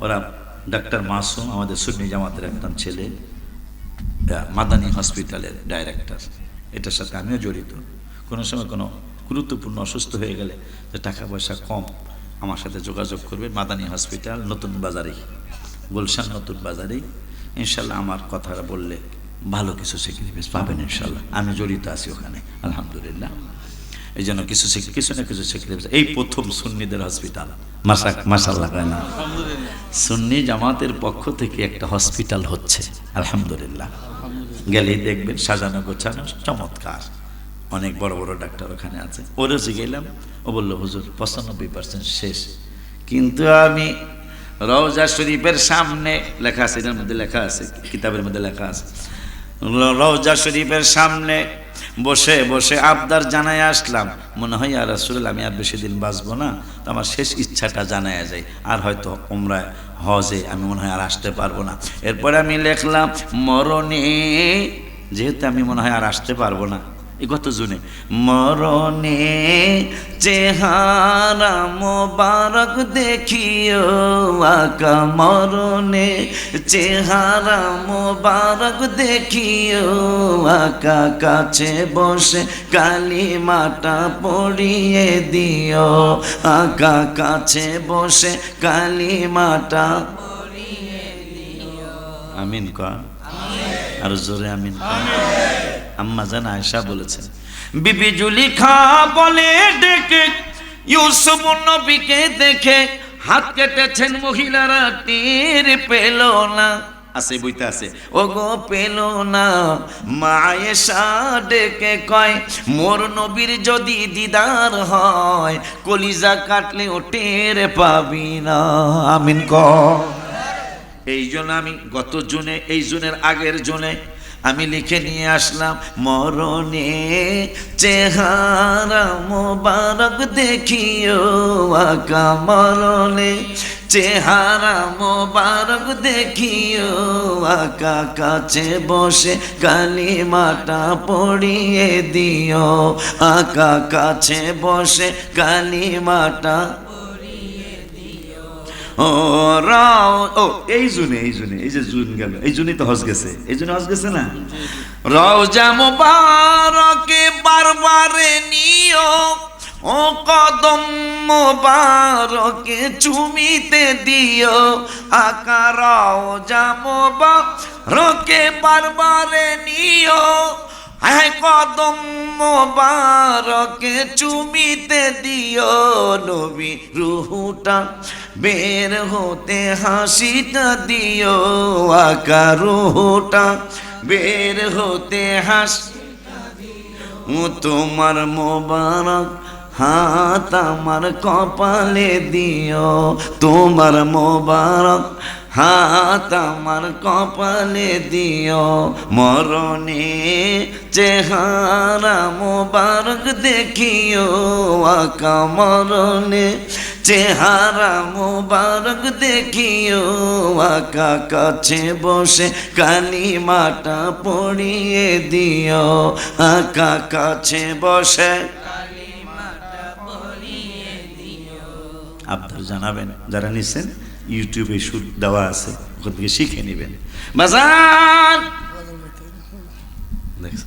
ওরা ডাক্তার মাসুম আমাদের সুন্নি জামাতের একজন ছেলে, মাদানী হসপিটালের ডাইরেক্টর, এটার সাথে আমিও জড়িত। কোনো সময় কোনো গুরুত্বপূর্ণ অসুস্থ হয়ে গেলে যে টাকা পয়সা কম, আমার সাথে যোগাযোগ করবে। মাদানী হসপিটাল নতুন বাজারেই, গুলশান নতুন বাজারেই। ইনশাল্লাহ আমার কথাটা বললে ভালো কিছু স্যাক্রিফাইস পাবেন ইনশাল্লাহ। আমি জড়িত আছি ওখানে আলহামদুলিল্লাহ। এই জন্য কিছু না কিছু স্যাক্রিফাইস। এই প্রথম সুন্নিদের হসপিটাল, মাশাআল্লাহ না, সুন্নি জামাতের পক্ষ থেকে একটা হসপিটাল হচ্ছে আলহামদুলিল্লাহ। গেলেই দেখবেন সাজানো গোছানো চমৎকার, অনেক বড় বড় ডাক্তার ওখানে আছে। ওরা গেলাম, ও বললো হুজুর 95% শেষ, কিন্তু আমি রওজা শরীফের সামনে লেখা আছে, এটার মধ্যে লেখা আছে, কিতাবের মধ্যে লেখা আছে, রওজা শরীফের সামনে বসে বসে আবদার জানায় আসলাম, মনে হয় ইয়া রাসূলুল্লাহ আমি আর বেশি দিন বাঁচবো না, তো আমার শেষ ইচ্ছাটা জানায় যায়, আর হয়তো উমরা হজে আমি মনে হয় আর আসতে পারবো না। এরপরে আমি লিখলাম মরণে, যেহেতু আমি মনে হয় আর আসতে পারবো না, এই গত জুনে, মরণে চেহারা মোবারক দেখিও আকা, মরণে চেহারা মোবারক দেখিও আকা, কাছে বসে কালিমাটা পড়িয়ে দিও আকা, কাছে বসে কালিমাটা পড়িয়ে দিও। আমিন কর, আর জোরে আমিন কর। আম্মা জান আয়েশা বলেছেন, বিবি জুলিখা বলে ডেকে ইউসুফ নবীকে দেখে হাত কেটেছেন মহিলারা, টের পেল না, আছে বইতে আছে, ও গো পেল না। মা আয়েশা ডেকে কয় মোর নবীর যদি দিদার হয়, কলিজা কাটলে ও টের পাবি না। আমিন কর। এই জন্য আমি গত জুনে, এই জুনের আগের জুনে আমি লিখে নিয়ে আসলাম, মরণে চেহারা মোবারক দেখিও আকা, মরণে চেহারা মোবারক দেখিও আকা, কাছে বসে কালিমাটা পড়িয়ে দিও আকা, কাছে বসে কালিমাটা পড়িয়ে দিও। ও রাও, ও এই জুনে, এই যে জুন গেল, এই জুনে তো হজ গেছে, এই জন্য হজ গেছে না। রওজা মুবারকে বারবারে নিও, ও কদম মোবারকে চুমিতে দিও আকা, রওজা মুবারকে বারবারে নিও, হ্যাঁ কদম মোবারকে চুমিতে দিও, নবী রুহুটা বের হতে হাসিটা দিও আকা, রুহুটা বের হতে হাসিটা দিও, তোমার মোবারক হাত আমার কপালে দিও, তোমার মোবারক হাত আমার কপালে দিও, মরণে চেহারা মোবারক দেখিও আকা, মরণে চেহারা মোবারক দেখিও আকা, কাছে বসে কালিমাটা পড়িয়ে দিও আকা, কাছে বসে কালিমাটা পড়িয়ে দিও। আবদার জানাবেন, যারা নিছেন ইউটিউবে সুর দেওয়া আছে, ওখান থেকে শিখে নেবেন। বাজান দেখছ,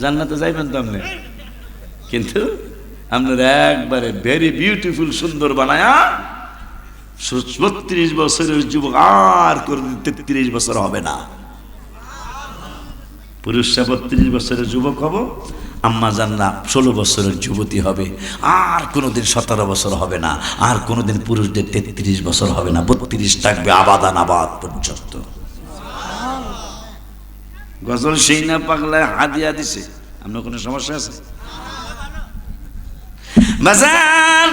জান্নাতে যাইবেন তো আপনি, কিন্তু আপনার একবারে ভেরি বিউটিফুল সুন্দর বানায়া 32 বছরের যুবক আর করে 33 বছর হবে না। পুরুষরা 32 বছরের যুবক হব, আম্মা জান্না 16 বছরের যুবতী হবে, আর কোনোদিন 17 বছর হবে না, আর কোনোদিন পুরুষদের 33 বছর হবে না, 32 থাকবে আবাদান আবাদ পর্যন্ত। গজল সেই না পাগলায় হাদিয়া দিছে, আপনার কোনো সমস্যা আছে? বাজান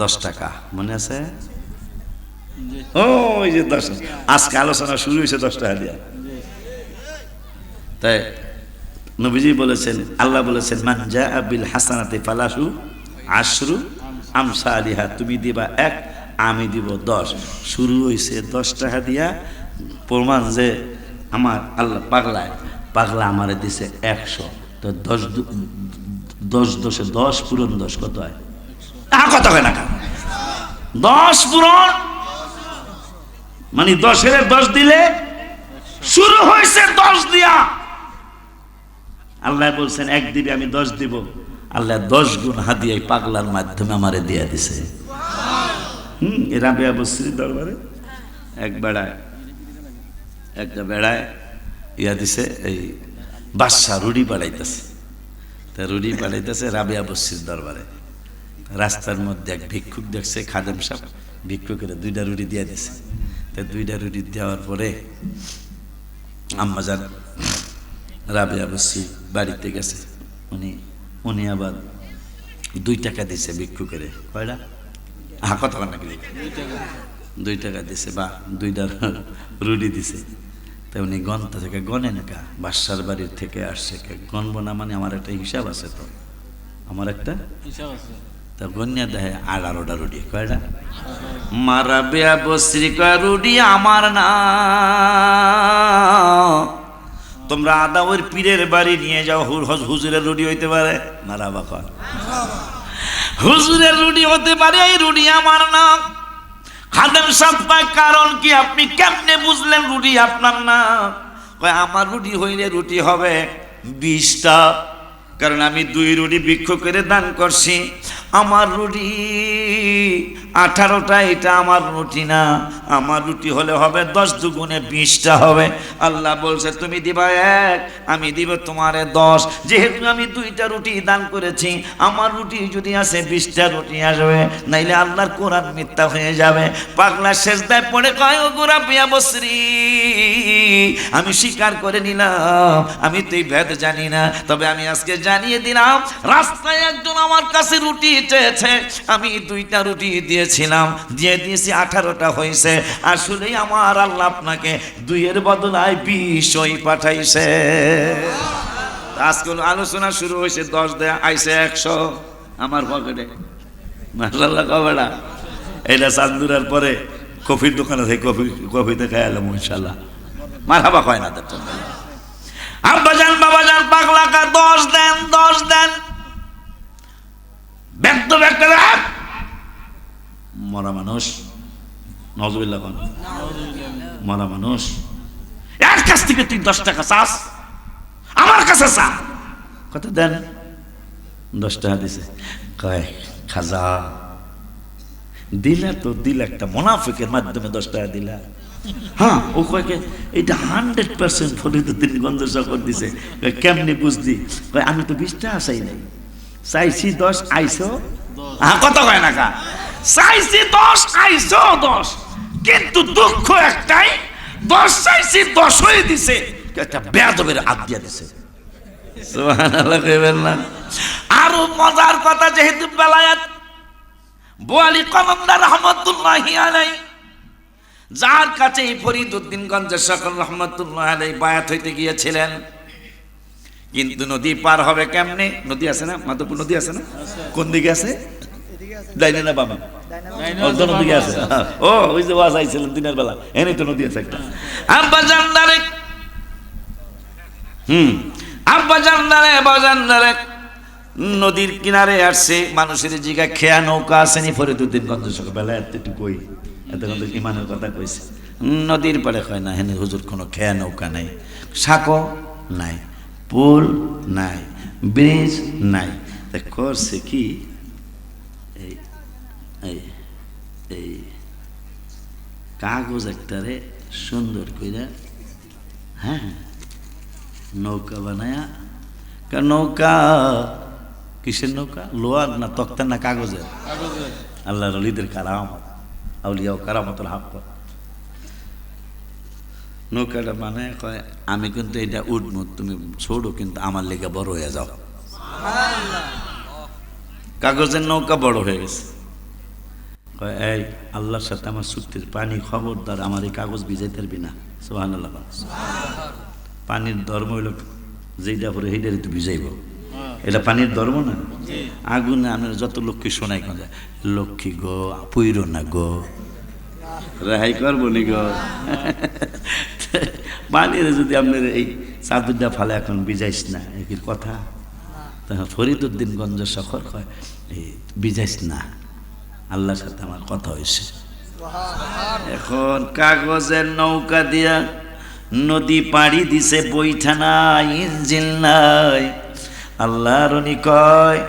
10 টাকা মনে আছে? ওই যে 10, আজকে আলোচনা শুরু হয়েছে 10 টাকা দিয়া। তাই নবীজি বলেছেন, আল্লাহ বলেছেন, মান জাআ বিল হাসানাতি ফালাহু আশরু আমসালিহা, তুমি দিবা 1, আমি দিব 10। শুরু হয়েছে 10 টাকা দিয়া, প্রমাণ যে আমার আল্লাহ পাগলা আমারে দিছে 100। তো 10 10 10 পূরণ 10 কত হয়? কত হয় না? 10 পূরণ মানে 10-এর 10 দিলে শুরু হয়েছে 10 দিয়া। আল্লাহ বলছেন 1 দিবে, আমি 10 দিব। আল্লাহ 10 গুণ হাদিয়া পাগলার মাধ্যমে আমারে দিয়া দিছে। রাবিয়া বসরির দরবারে একটা বেড়ায় ইয়া দিছে, এই বাদশা রুটি পাঠাইতেছে। তা রুটি পাঠাইতেছে রাবিয়া বসরির দরবারে। রাস্তার মধ্যে এক ভিক্ষুক দেখছে, খাদেম সাহেব ভিক্ষুকের 2টা রুটি দিয়ে দিছে। তা 2টা রুটি দেওয়ার পরে আম্মাজান রাবিয়া বসরি বাড়িতে গেছে। উনি আবার 2 টাকা দিছে ভিক্ষুকের। কয়টা? কত না কি 2 টাকা দিছে, বা 2টা রুটি দিছে। তাই উনি গণতা থেকে গণেন কা, বাদশার বাড়ির থেকে আসছে, গণব না মানে আমার একটা হিসাব আছে, তো আমার একটা হিসাব আছে। তা গণ্যা দেখে 18টা রুটি। কয়টা? রাবিয়া বসরি কয় রুটি আমার না, তোমরা আদাওয়ের পীরের বাড়ি নিয়ে যাও, হুজুরের রুটি হইতে পারে। মারাবা কয় হুজুরের রুটি হতে পারে, এই রুটি আমার না। খাদেম সাহেব কয় কারণ কি, আপনি কেমনে বুঝলেন রুটি আপনার না? কয় আমার রুটি হইলে রুটি হবে 20টা, কারণ আমি 2 রুটি ভিক্ষুকের দান করছি। আমার রুটি 18টা, এটা আমার রুটি না। আমার রুটি হলে হবে 10 দুগুণে 20টা হবে। আল্লাহ বলছে তুমি দিবা 1, আমি দিব তোমারে 10। যেহেতু আমি 2টা রুটি দান করেছি, আমার রুটি যদি আসে 20টা রুটি আসবে, নাইলে আল্লাহর কোরআন মিথ্যা হয়ে যাবে। পাগলা সেজদায় পড়ে কয়, ও গো রাবিয়া বসরি, আমি স্বীকার করে নিলাম আমি তো এই ভেদ জানি না, তবে আমি আজকে জানিয়ে দিলাম, রাস্তায় একজন আমার কাছে রুটি চেয়েছে, আমি 2টা রুটি দিয়েছিলাম, দিয়ে দিয়েছি 18টা হয়েছে। আসলেই আমার আল্লাহ আপনাকে 2-এর বদলায় 20 পাঠাইছে। আজকে আলোচনা শুরু হয়েছে 10 দেয়া, আইছে 100 আমার পকেটে। মাশাআল্লাহ কবেলা এটা চান্দুরার পরে কফির দোকানে থেকে কফিতে খাই এলাম ইনশাআল্লাহ। মারহাবা কয় না দেখুন। আব্বাজান বাবাজান পাগলা কা 10 দেন 10 দেন। ব্যক্ত মরা মানুষ, নজরুল্লাহ খান মরা মানুষ, এর কাছ থেকে তুই 10 টাকা চাস, আমার কাছে চা। কত দেন? 10 টাকা দিছে। কয় খাজা দিলা তো দিলা, একটা মুনাফিকের মাধ্যমে 10 টাকা দিলা। হ্যাঁ, ও কয়েকে এটা 100% ফরিদউদ্দিনগঞ্জ শহর দিছে। কেমনি বুঝলি? আমি তো 20 টাকা চাই নাই, চাইছি 10, আইসো। কত কয় না কা? চাইছি 10, আইসো 10। কিন্তু দুঃখ একটাই, 10 চাইছি 10ই দিছে, একটা বেয়াদবের আজ্ঞা দিছে। সুবহানাল্লাহ কইবেন না? আরো মজার কথা, যেহেতু বেলায়েত বোয়ালি কলমদার রহমাতুল্লাহি আলাইহি, যার কাছে ফরিদউদ্দিনগঞ্জের সকল রহমাতুল্লাহ আলাইহি বায়াত হইতে গিয়েছিলেন, কিন্তু নদী পার হবে কেমনে? নদী আছে না, মাধবপুর নদী আছে না? কোন দিকে আছে? ডাইনে না বামে? দিকে আছে। ও ওই যে ওয়াজ আইছিলেন দিনের বেলা, এনেই তো নদী আছে একটা। আব্বা জানদারে আব্বা জানদারে নদীর কিনারে আসছে, মানুষের জিগা খেয়া নৌকা আসেনি ফরিদউদ্দিনগঞ্জ সকালবেলা একটু কই, এতক্ষণ তো ইমানের কথা কইছে। নদীর পাড়ে কয় না, হেনে হুজুর কোনো খেয়া নৌকা নাই, সাঁকো নাই, পুল নাই, ব্রিজ নাই। করছে কি, এই কাগজ একটারে সুন্দর কইরা, হ্যাঁ, নৌকা বানায়া। নৌকা কিসের নৌকা? লোহার না তক্তার না কাগজের? আল্লাহর ওলিদের কারামত, আউলিয়া কারামতুল হক। নৌকাটা মানে কয় আমি কিন্তু এটা উঠবো, তুমি ছোড়ো, কিন্তু আমার লেগে বড় হয়ে যাও। কাগজের নৌকা বড় হয়ে গেছে। কয় এই আল্লাহর সাথে আমার চুক্তির পানি, খবরদার আমার এই কাগজ ভিজাইতে পারবি না। সুবহানাল্লাহ। পানির ধর্ম হইল যেটা পরে সেইটারই তো ভিজাইব, এটা পানির ধর্ম না। আগুনে আপনার যত লক্ষ্মী শোনাই কেন যায়, লক্ষ্মী গো পুইর না গো, রেহাই করবো নি গো। পানির যদি আপনার এই চাদরটা ফালে এখন ভিজাইস না, একই কথা। তখন ফরিদউদ্দিনগঞ্জ শহর কয় এই ভিজাইস না, আল্লাহর সাথে আমার কথা হয়েছে। এখন কাগজের নৌকা দিয়া নদী পাড়ি দিছে, বইঠা নাই, ইঞ্জিন নাই। আল্লাহ রনি কয়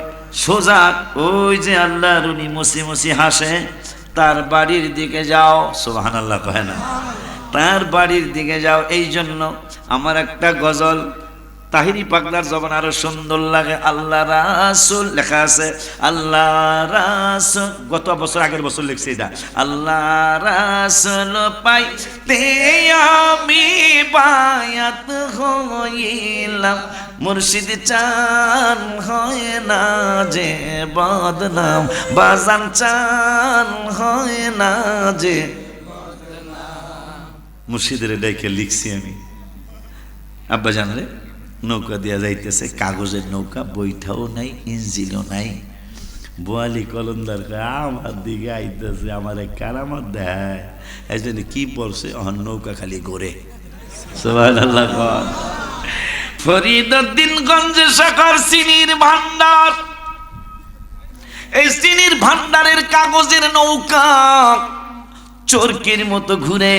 সোজা ওই যে আল্লাহ রনি মসি মসি হাসে, তার বাড়ির দিকে যাও। সুবহানাল্লাহ কয় না, তার বাড়ির দিকে যাও। এই জন্য আমার একটা গজল তাহিরি পাগলার জবান আরো সুন্দর লাগে। আল্লাহ রাসূল লেখা আছে, আল্লাহ রাসূল গত বছর আগের বছর লিখছি এটা। আল্লাহ রাসূল পাইতে আমি বায়াত হইলাম, মুর্শিদ চান হয় না যে বদনাম, বাজান চান হয় না যে। মুর্শিদের ডাইকে লিখছি আমি। আব্বা জান রে, নৌকা দিয়া যাইতেছে, কাগজের নৌকা, বইটাও নাই, ইঞ্জিনও নাই। বোয়ালি কলন্দার আমার দিকে আইতেছে, আমার এক কারামত দেয়। এই জন্য কি বলছে, অহন নৌকা খালি ঘোরে। সুবহানাল্লাহ। ফরিদউদ্দিনগঞ্জ শাখার চিনির ভান্ডার, এই চিনির ভান্ডারের কাগজের নৌকা চরকির মতো ঘুরে,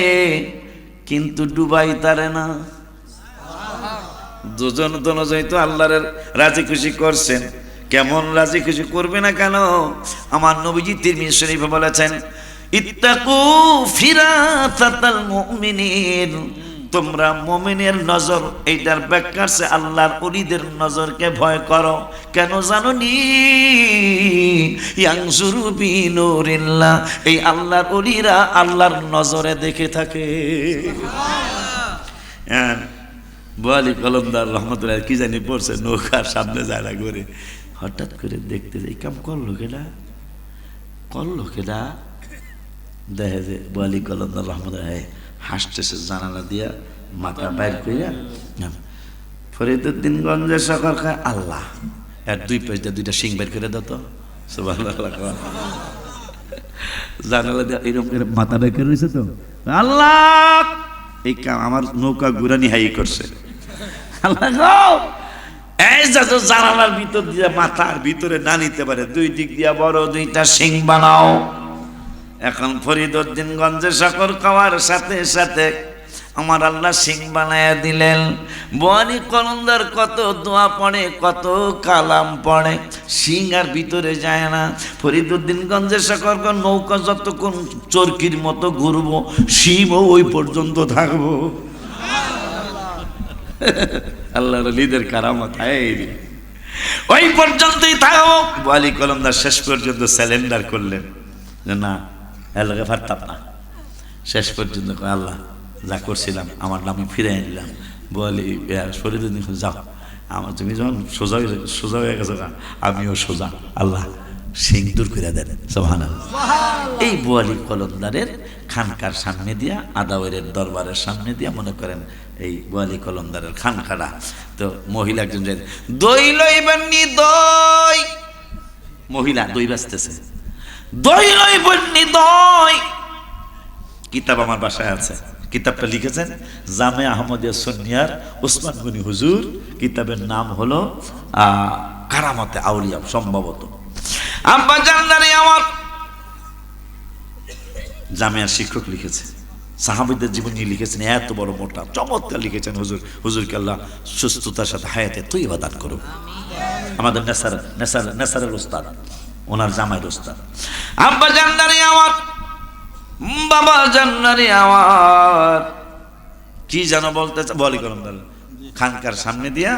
কিন্তু ডুবাই তারে না। দুজন দনজয় তো আল্লাহর রাজি খুশি করছেন, কেমন রাজি খুশি করবে না কেন? আমার নবীজি তিরমিজি শরীফে বলেছেন, ইত্তাকু ফিরাতাল মুমিনিন, তোমরা মুমিনের নজর, এইটার ব্যাখ্যা আছে আল্লাহর ওলিদের নজরকে ভয় করো। কেন জানো নি? ইয়ানজুরু বিনুরিল্লাহ, এই আল্লাহর ওলিরা আল্লাহর নজরে দেখে থাকে। বোয়ালি কলমদার রহমতুল্লাহ কি জানি পড়ছে, নৌকার সামনে যায় না ঘুরে, হঠাৎ করে দেখতে এই কাম করলো কেডা, করলো কেডা? দেখে যে বোয়ালি কলমদার রহমতুল্লাহ হাসতেছে জানালা দিয়া, মাথা বাইর করিয়া। ফরিদউদ্দিনগঞ্জের সকল খায় আল্লাহ, এর দুই পাশে দুইটা শিং বের করে দাও তো। সুবহানাল্লাহ। জানালা দিয়া এরকম করে মাথা বের করে রয়েছে তো, আল্লাহ এই কাম আমার নৌকা গুরানি হাই করছে। এই জানালার ভিতর দিয়ে মাথার ভিতরে না নিতে পারে, দুই দিক দিয়া বড় দুইটা শিং বানাও। এখন ফরিদউদ্দিনগঞ্জে শকর খাওয়ার সাথে সাথে আমার আল্লাহ সিং বানায়া দিলেন। বোয়ালি কলন্দার কত দোয়া পড়ে, কত কালাম পড়ে, সিং আর ভিতরে যায় না। ফরিদউদ্দিনগঞ্জের শকর নৌকা যতক্ষণ চরকির মতো ঘুরবো, সিংও ওই পর্যন্ত থাকবো। আল্লাহর লিদের কারামত, ওই পর্যন্তই থাকবো। বোয়ালি কলন্দার শেষ পর্যন্ত স্যালেন্ডার করলেন যে না, এলাকা পারতাম না। শেষ পর্যন্ত আল্লাহ যা করছিলাম আমার নামে ফিরে নিলাম। বলি ফরিদউদ্দিন যাও, আমার তুমি যখন সোজা হয়ে গেছো, আমিও সোজা, আল্লাহ সিং দূর করে দেন। সুবহানাল্লাহ। এই বোয়ালি কলন্দারের খানকার সামনে দিয়া, আদাওয়ারের দরবারের সামনে দিয়া, মনে করেন এই বোয়ালি কলন্দারের খানকাটা। তো মহিলা একজন যাই, দই লইবেন নি দই, মহিলা দই বাজতেছে, দই লইবেন নি দই। কিতাব আমার বাসায় আছে, কিতাবটা লিখেছেন জামে আহমদিয়া সুন্নিয়ার ওসমান গনি হুজুর। কিতাবের নাম হলো কারামতে আউলিয়া, সম্ভবত। আব্বা জানদারি আমার জামিয়ার শিক্ষক লিখেছে, সাহাবীদের জীবন নিয়ে লিখেছেন, এত বড় মোটা চমৎকার লিখেছেন হুজুর। হুজুরকে আল্লাহ সুস্থতার সাথে হায়াতে তৈবা দান করুন। আমাদের নেসারের ওস্তাদ, ওনার জামাইয়ের ওস্তাদ। আব্বা জানদারি আমার, বাবা জান্নারি আমার, কি জানো বলতে বলি করম খানকার সামনে দিয়া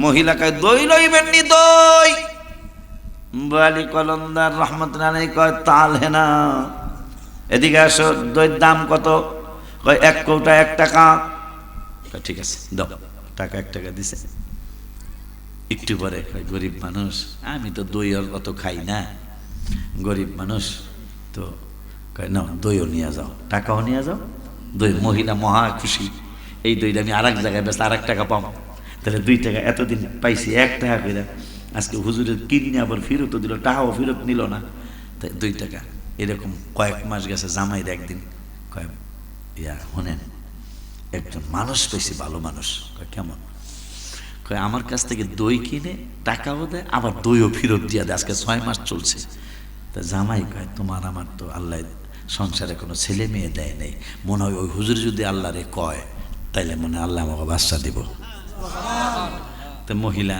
মহিলাকে দই লইবেন নি দই। বোয়ালি কলন্দার রহমতুল্লাহ আলাইহি কয় তাল হেনা, এদিকে আসো, দইয়ের দাম কত? কয় 1 কৌটা 1 টাকা। ঠিক আছে দাও, টাকা 1 টাকা দিছে। একটু পরে কয় গরিব মানুষ, আমি তো দই অত খাই না, গরিব মানুষ তো কয় না দইও নিয়ে যাও, টাকাও নিয়ে যাও, দই। মহিলা মহা খুশি, এই দইটা আমি আর এক জায়গায় বেশ আর 1 টাকা পাম, তাহলে 2 টাকা, এতদিন পাইছি 1 টাকা করে, আজকে হুজুরের কিনে আবার ফেরতও দিল, টাকাও ফেরত নিল না, তাই 2 টাকা। এরকম কয়েক মাস গেছে, জামাইয়ের একদিন কয় শোনেন, একজন মানুষ পেয়েছি, ভালো মানুষ। কয় কেমন? কয় আমার কাছ থেকে দই কিনে টাকাও দেয়, আবার দইও ফেরত দিয়ে দেয়, আজকে 6 মাস চলছে। তা জামাই কয় তোমার আমার তো আল্লাহ সংসারে কোনো ছেলে মেয়ে দেয় নেই, মনে হয় ওই হুজুর যদি আল্লাহরে কয় তাইলে মনে হয় আল্লাহ আমাকে বাচ্চা দিব। তো মহিলা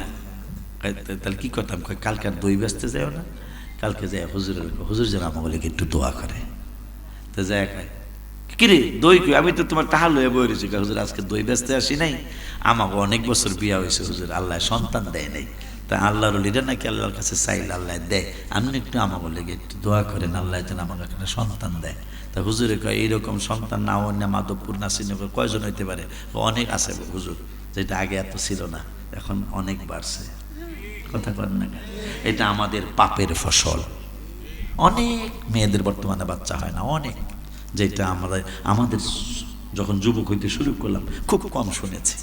তাহলে কি করতাম? কয় কালকে আর দই বেচতে যাও না, কালকে যাই হুজুর যেন আমাকে লেগে একটু দোয়া করে। তো যায় কয় কিরে দই কই? আমি তো তোমার টাহা লয়ে বই রয়েছি। হুজুর আজকে দই বেচতে আসি নাই, আমাকে অনেক বছর বিয়া হয়েছে হুজুর, আল্লাহ সন্তান দেয় নাই, তা আল্লাহর লিডার নাকি আল্লাহর কাছে চাইলে আল্লাহ দেয়, আপনি একটু আমাকে লেগে একটু দোয়া করেন আল্লাহ যেন আমাকে একটা সন্তান দেয়। তা হুজুরে কয় এইরকম সন্তান না অন্য মাধবপুর না শ্রীনগর কয়জন হইতে পারে? অনেক আছে হুজুর, যেটা আগে এত ছিল না, এখন অনেক বাড়ছে। কথা করেন না, এটা আমাদের পাপের ফসল। অনেক মেয়েদের বর্তমানে বাচ্চা হয় না, অনেক, যেটা আমাদের যখন যুবক হইতে শুরু করলাম খুব কম শুনেছি।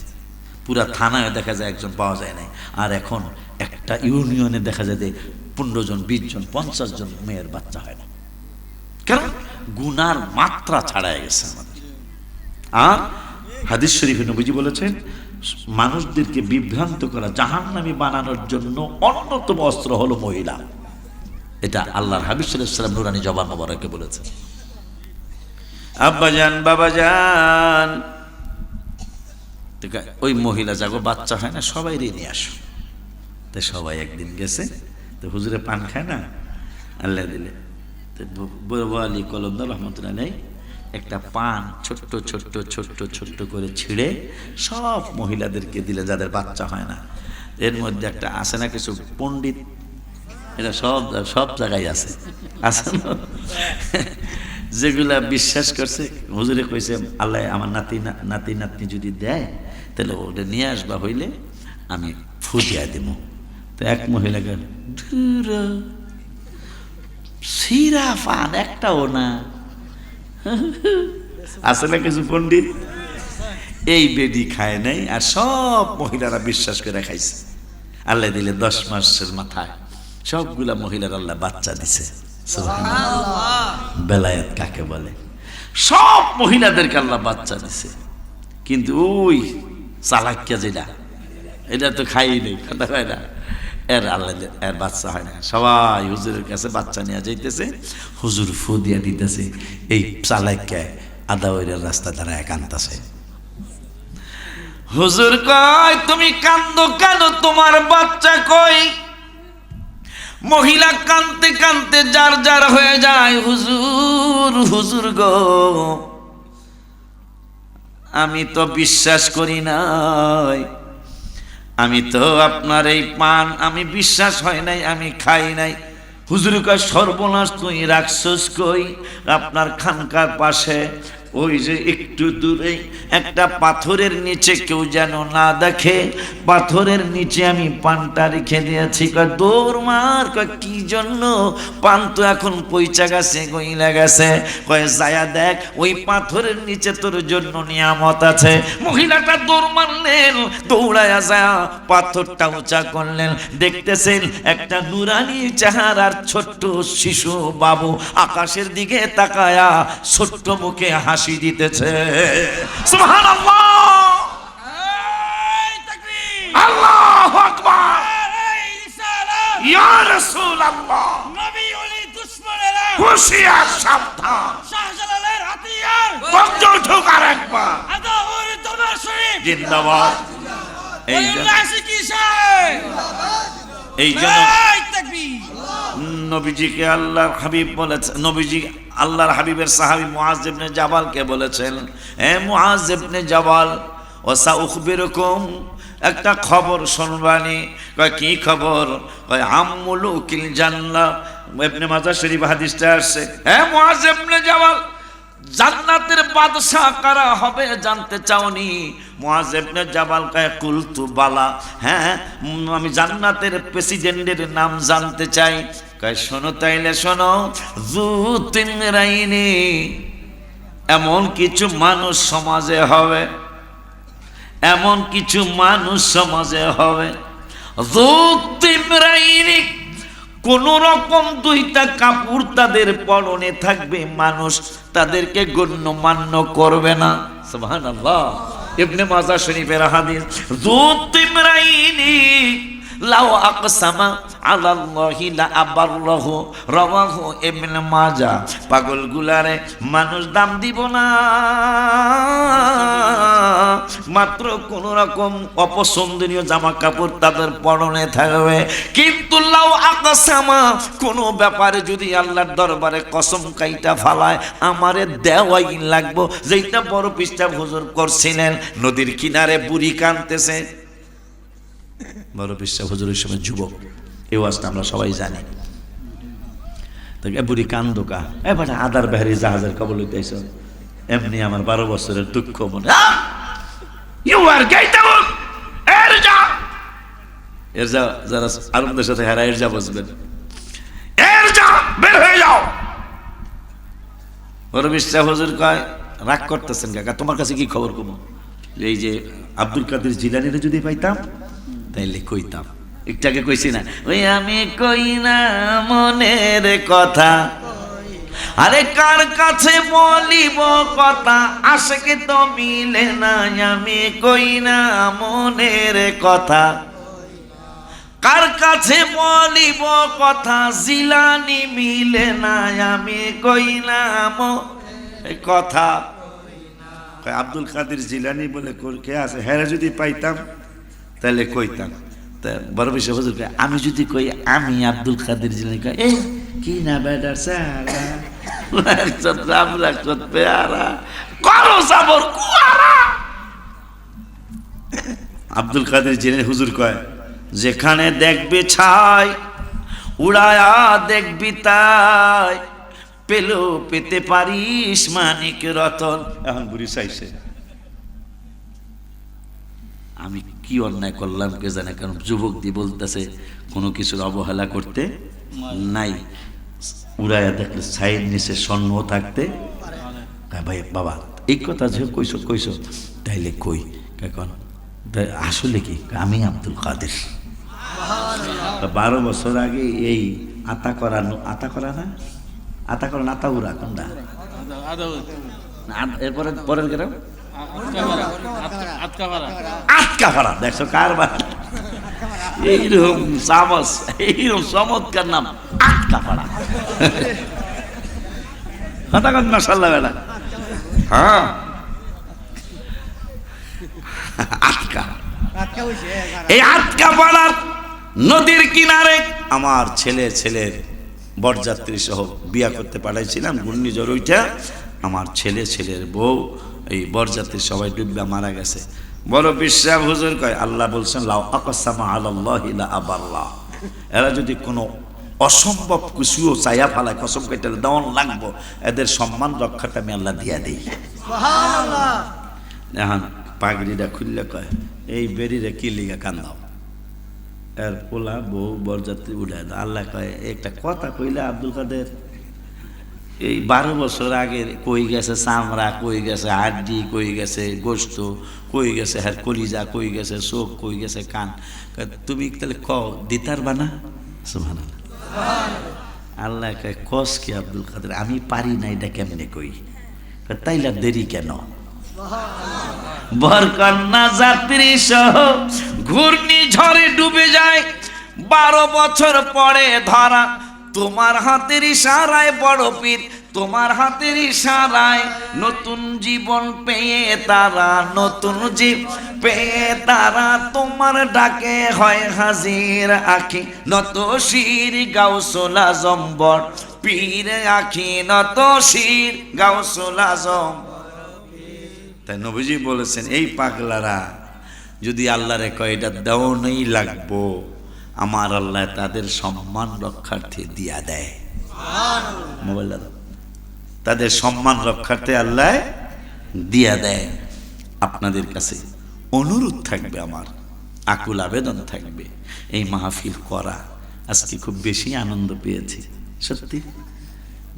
পুরা থানায় দেখা যায় একজন পাওয়া যায় নাই, আর এখন একটা ইউনিয়নে দেখা যায় যে 15 জন 20 জন 50 জন মেয়ের বাচ্চা হয় না, কারণ গুনার মাত্রা ছাড়াই গেছে আমাদের। আর হাদিস শরীফে নবীজি বলেছেন মানুষদেরকে বিভ্রান্ত করা, জাহান্নামী বানানোর জন্য অন্যতম অস্ত্র হলো মহিলা। এটা আল্লাহর হাবিব সাল্লাল্লাহু আলাইহি ওয়াসাল্লাম নুরানি জবান মোবারকে বলেছেন। আব্বাজান বাবাজান, ওই মহিলা যাগো বাচ্চা হয় না, সবাই নিয়ে আসো। তো সবাই একদিন গেছে, তো হুজুরে পান খায় না, আল্লাহ দিলে বড় আলী কলমদার রহমতুল্লাহ নেই, একটা পান ছোট্ট ছোট্ট ছোট্ট ছোট্ট করে ছিঁড়ে সব মহিলাদেরকে দিলে যাদের বাচ্চা হয় না। এর মধ্যে একটা আছে না কিছু পণ্ডিত, এটা সব জায়গায় আছে না, যেগুলা বিশ্বাস করছে হুজুরে কইছে আল্লাহ আমার নাতি নাতনি যদি দেয় তাহলে ওটা নিয়ে আসবা, হইলে আমি ফুটিয়া দেব। তো এক মহিলাকে সিরা পান একটাও না, আছে না কিছু পণ্ডিত, এই বেডি খায় নাই, আর সব মহিলারা বিশ্বাস করে খাইছে। আল্লাহ দিলে 10 মাসের মাথায় সবগুলা মহিলার আল্লাহ বাচ্চা দিছে। বেলায়েত কাকে বলে? সব মহিলাদেরকে আল্লাহ বাচ্চা দিছে, কিন্তু ওই চালাকিয়া যেটা, এটা তো খাই নেই, কথা হয় না, এর আল্লাহ এর বাচ্চা হয় না। সবাই হুজুরের কাছে বাচ্চা নিয়ে যাইতেছে, হুজুর ফু দিয়া দিতেছে, এই চালাকিয়া আদা ওইটার রাস্তা দ্বারা কান্দতেছে। হুজুর কয় তুমি কান্দো কেন, তোমার বাচ্চা কই? মহিলা কানতে কানতে যার যার হয়ে যায়, হুজুর হুজুর গো আমি তো বিশ্বাস করি নাই, আমি তো আপনার এই পান আমি বিশ্বাস হয় নাই, আমি খাই নাই। হুজুর কয় সর্বনাশ, তুই রাখছস কই? আপনার খানকার পাশে ওই যে একটু দূরে একটা পাথরের নিচে কেউ যেন না দেখে, পাথরের নিচে আমি পানটা রেখে দিয়েছি। কয় দৌড় মার। কয় কি জন্য? পান তো এখন পয়চা গেছে, গইলা গেছে। কয় যায়া দেখ ওই পাথরের নিচে তোর জন্য নিয়ামত আছে। মহিলাটা দৌড় মারলেন, দৌড়ায়া যায় পাথরটা উঁচা করলেন, দেখতেছেন একটা নুরানি চেহারার ছোট্ট শিশু বাবু আকাশের দিকে তাকায়া ছোট্ট মুখে হাসি দিতেছে। সুবহানাল্লাহ, আল্লাহু আকবার, ইয়া রাসূলুল্লাহ, নবী ওলি দুশমনেরা হুঁশিয়ার, সাবধান, শাহজালালের হাতিয়ার বন্ধ ঠোকার একবার আদাউর দরবার শরীফ জিন্দাবাদ। এই নবীজিকে আল্লাহর হাবিব বলেছেন, নবীজি আল্লাহর হাবিবের সাহাবী মুআজ ইবনে জাবালকে বলেছেন, হে মুআজ ইবনে জাবাল, ওসা উখবিরুকুম, একটা খবর শুনবানি। কয় কি খবর? কয় আমুলুকিল জান্নাহ, ইবনে মাজাহ শরীফ হাদিসটা আসছে। হে মুআজ ইবনে জাবাল, জান্নাতের বাদশা কারা হবে জানতে চাওনি? মুআজ ইবনে জাবাল কয় কুলতু বালা, হ্যাঁ আমি জান্নাতের প্রেসিডেন্টের নাম জানতে চাই। কয় শোনো তাইলে শোনো, যু তিমরাইনি, এমন কিছু মানুষ সমাজে হবে, এমন কিছু মানুষ সমাজে হবে, যু তিমরাইনি, কোন রকম দুইটা কাপড় তাদের পরনে থাকবে, মানুষ তাদেরকে গণ্যমান্য করবে না। সুবহানাল্লাহ। ইবনে মাজাহ শরীফের হাদিস, যু তিমরাইনি লাউ আকসামা আলাল্লাহি লা আবাররাহু, রাওয়াহু ইবনে মাজাহ। পাগল গুলারে মানুষ দাম দিব না, মাত্র কোন রকম অপছন্দনীয় জামা কাপড় তাদের পরনে থাকবে, কিন্তু লাউ আকসামা, কোন ব্যাপারে যদি আল্লাহর দরবারে কসম কাইটা ফালায় আমারে দেওয়াই লাগবো। যেটা বড় পৃষ্ঠা হুজুর করছিলেন, নদীর কিনারে বুড়ি কাঁদতেছে, বড় পৃষ্ঠা হুজুরের সময় যুবক, এই ওয়াজটা আমরা সবাই জানি। তো বুড়ি কান্দোকা, এবার আদার বাহারি জাহাজের কবল হইতেছ, এমনি আমার 12 বছরের দুঃখ মনে, ইউ আর গেইতাউন এরজা, এরজা যারা আরবদের সাথে হারা এরজা বুঝবেন, এরজা বের হয়ে যাও। বড় পৃষ্ঠা হুজুর কয় রাগ করতেছেন কাকা, তোমার কাছে কি খবর কম? এই যে আব্দুল কাদের জিলানীরে যদি পাইতাম তাইলে কইতাম, একটু আগে কইছি না, ওই আমি কই না মনের কথা, আরে কার কাছে বলিব কথা, আশিকে তো মিলে না, আমি কই না মনের কথা, কার কাছে বলিব কথা, জিলানি মিলে না, আমি কই না মনের কথা। আব্দুল কাদের জিলানী বলে কে আছে, হ্যাঁ যদি পাইতাম তাহলে কইতাম। তা বড় বিষয় হুজুর কয় আমি যদি কই আমি আব্দুল কাদের জিলানী, কয় এ কি না বেটার সারা রাখছত রাম রাখছত পেয়ারা করো সাবর কুয়ারা। আব্দুল কাদের জিলানী হুজুর কয় যেখানে দেখবি ছাই উড়ায়া দেখবি তাই, পেলো পেতে পারিস মানিক রতন। এখন বুড়ি চাইছে আমি কি অন্যায় করলাম কে জানে, কারণ যুবক দিয়ে বলতেছে কোনো কিছুর অবহেলা করতে নাই, উড়াইয়া দেখলে ছাইয়ের নিচে স্বর্ণ থাকতে। ভাই বাবা এই কথা যে কইস কইস তাইলে কই, এখন আসলে কি আমি আব্দুল কাদের 12 বছর আগে এই আতা করা না আতা উড়া কোনটা, এরপরে পরের গ্রাম আটকা ভাড়া, দেখছো কারবার এইরকম চামচ, এইরকম চমৎকার নাম আটকা ভাড়া। মাশাআল্লাহ বেটা, হ্যাঁ আটকা, এই আটকা পাড়ার নদীর কিনারে আমার ছেলের বরযাত্রী সহ বিয়া করতে পাঠাইছিলাম, ঘূর্ণিঝড় ওইটা আমার ছেলের বউ এই বরযাত্রী সবাই ডুববা মারা গেছে। বড় বিশ্বাস হুজুর কয় আল্লাহ বলছেন লাউ আকসামা আলাল্লাহি লা আবাররা, এরা যদি কোনো অসম্ভব কিছুও চাইয়া ফালায় কসম কাইটা দেওয়ান লাগবো, এদের সম্মান রক্ষাটা আমি আল্লাহ দিয়া দিই। সুবহানাল্লাহ। এখন পাগড়িটা খুললে কয় এই বেরিরে কি লিগা কান্দাও, এর পোলা বউ বরযাত্রী উঠায় দাও। আল্লাহ কয় একটা কথা কইলে আব্দুল কাদের, এই 12 বছর আগে কই গেছে চামড়া, কই গেছে হাড্ডি, কই গেছে গোস্ত, কই গেছে হ্যাঁ কলিজা, কই গেছে চোখ, কই গেছে কান, তুমি তাহলে দিতার বানা। সুবহানাল্লাহ। আল্লাহ কয় কস কি আব্দুল কাদের, আমি পারি না, এটা কেমনে কই, তাইলে দেরি কেন? বরকন্যা যাত্রী সহ ঘূর্ণিঝড়ে ডুবে যায়, 12 বছর পরে ধরা, তোমার হাতের ইশারায় বড় পীর, তোমার হাতের ইশারায় নতুন জীবন পেয়ে তারা, নতুন জীবন পেয়ে তারা তোমার ডাকে হয় হাজির আখি নত শির গাউসুল আজম বড় পীর, আখি নত শির গাউসুল আজম। তাই নবীজি বলেছেন এই পাগলারা যদি আল্লাহরে কয় এটা দেওয়াই লাগবো, আমার আল্লাহ তাদের সম্মান রক্ষার্থে দিয়া দেয়। মোবাইলটা দাও। তাদের সম্মান রক্ষার্থে আল্লাহ দিয়া দেয়। আপনাদের কাছে অনুরোধ থাকবে, আমার আকুল আবেদন থাকবে, এই মাহফিল করা আজকে খুব বেশি আনন্দ পেয়েছি। সত্যি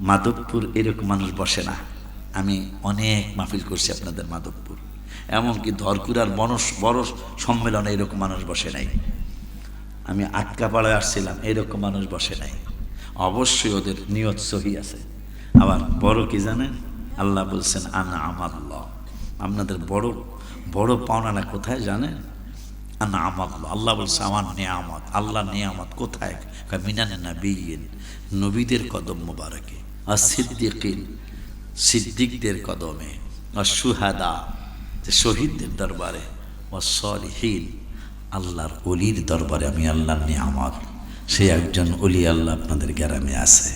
মাধবপুর এরকম মানুষ বসে না। আমি অনেক মাহফিল করছি আপনাদের মাধবপুর, এমনকি ধরকুরার বড় সম্মেলনে এরকম মানুষ বসে নাই। আমি আটকাপাড়ায় আসছিলাম, এরকম মানুষ বসে নাই। অবশ্যই ওদের নিয়ত সহি আছে। আবার বড় কি জানেন, আল্লাহ বলছেন আনা আমাল্লাহ, আপনাদের বড় বড় পাওনাটা কোথায় জানেন? আনা আমাল্লাহ, আল্লাহ বলছে আমার নেয়ামত। আল্লাহ নেয়ামত কোথায়? মিনানে নাবিয়িন, নবীদের কদম মোবারকে, আর সিদ্দিকিন, সিদ্দিকদের কদমে, আর সুহাদা, শহীদদের দরবারে, ও সলিহিন, আল্লাহর অলির দরবারে আমি আল্লাহর নিয়ামত। সে একজন অলি আল্লাহ আপনাদের গ্রামে আছে।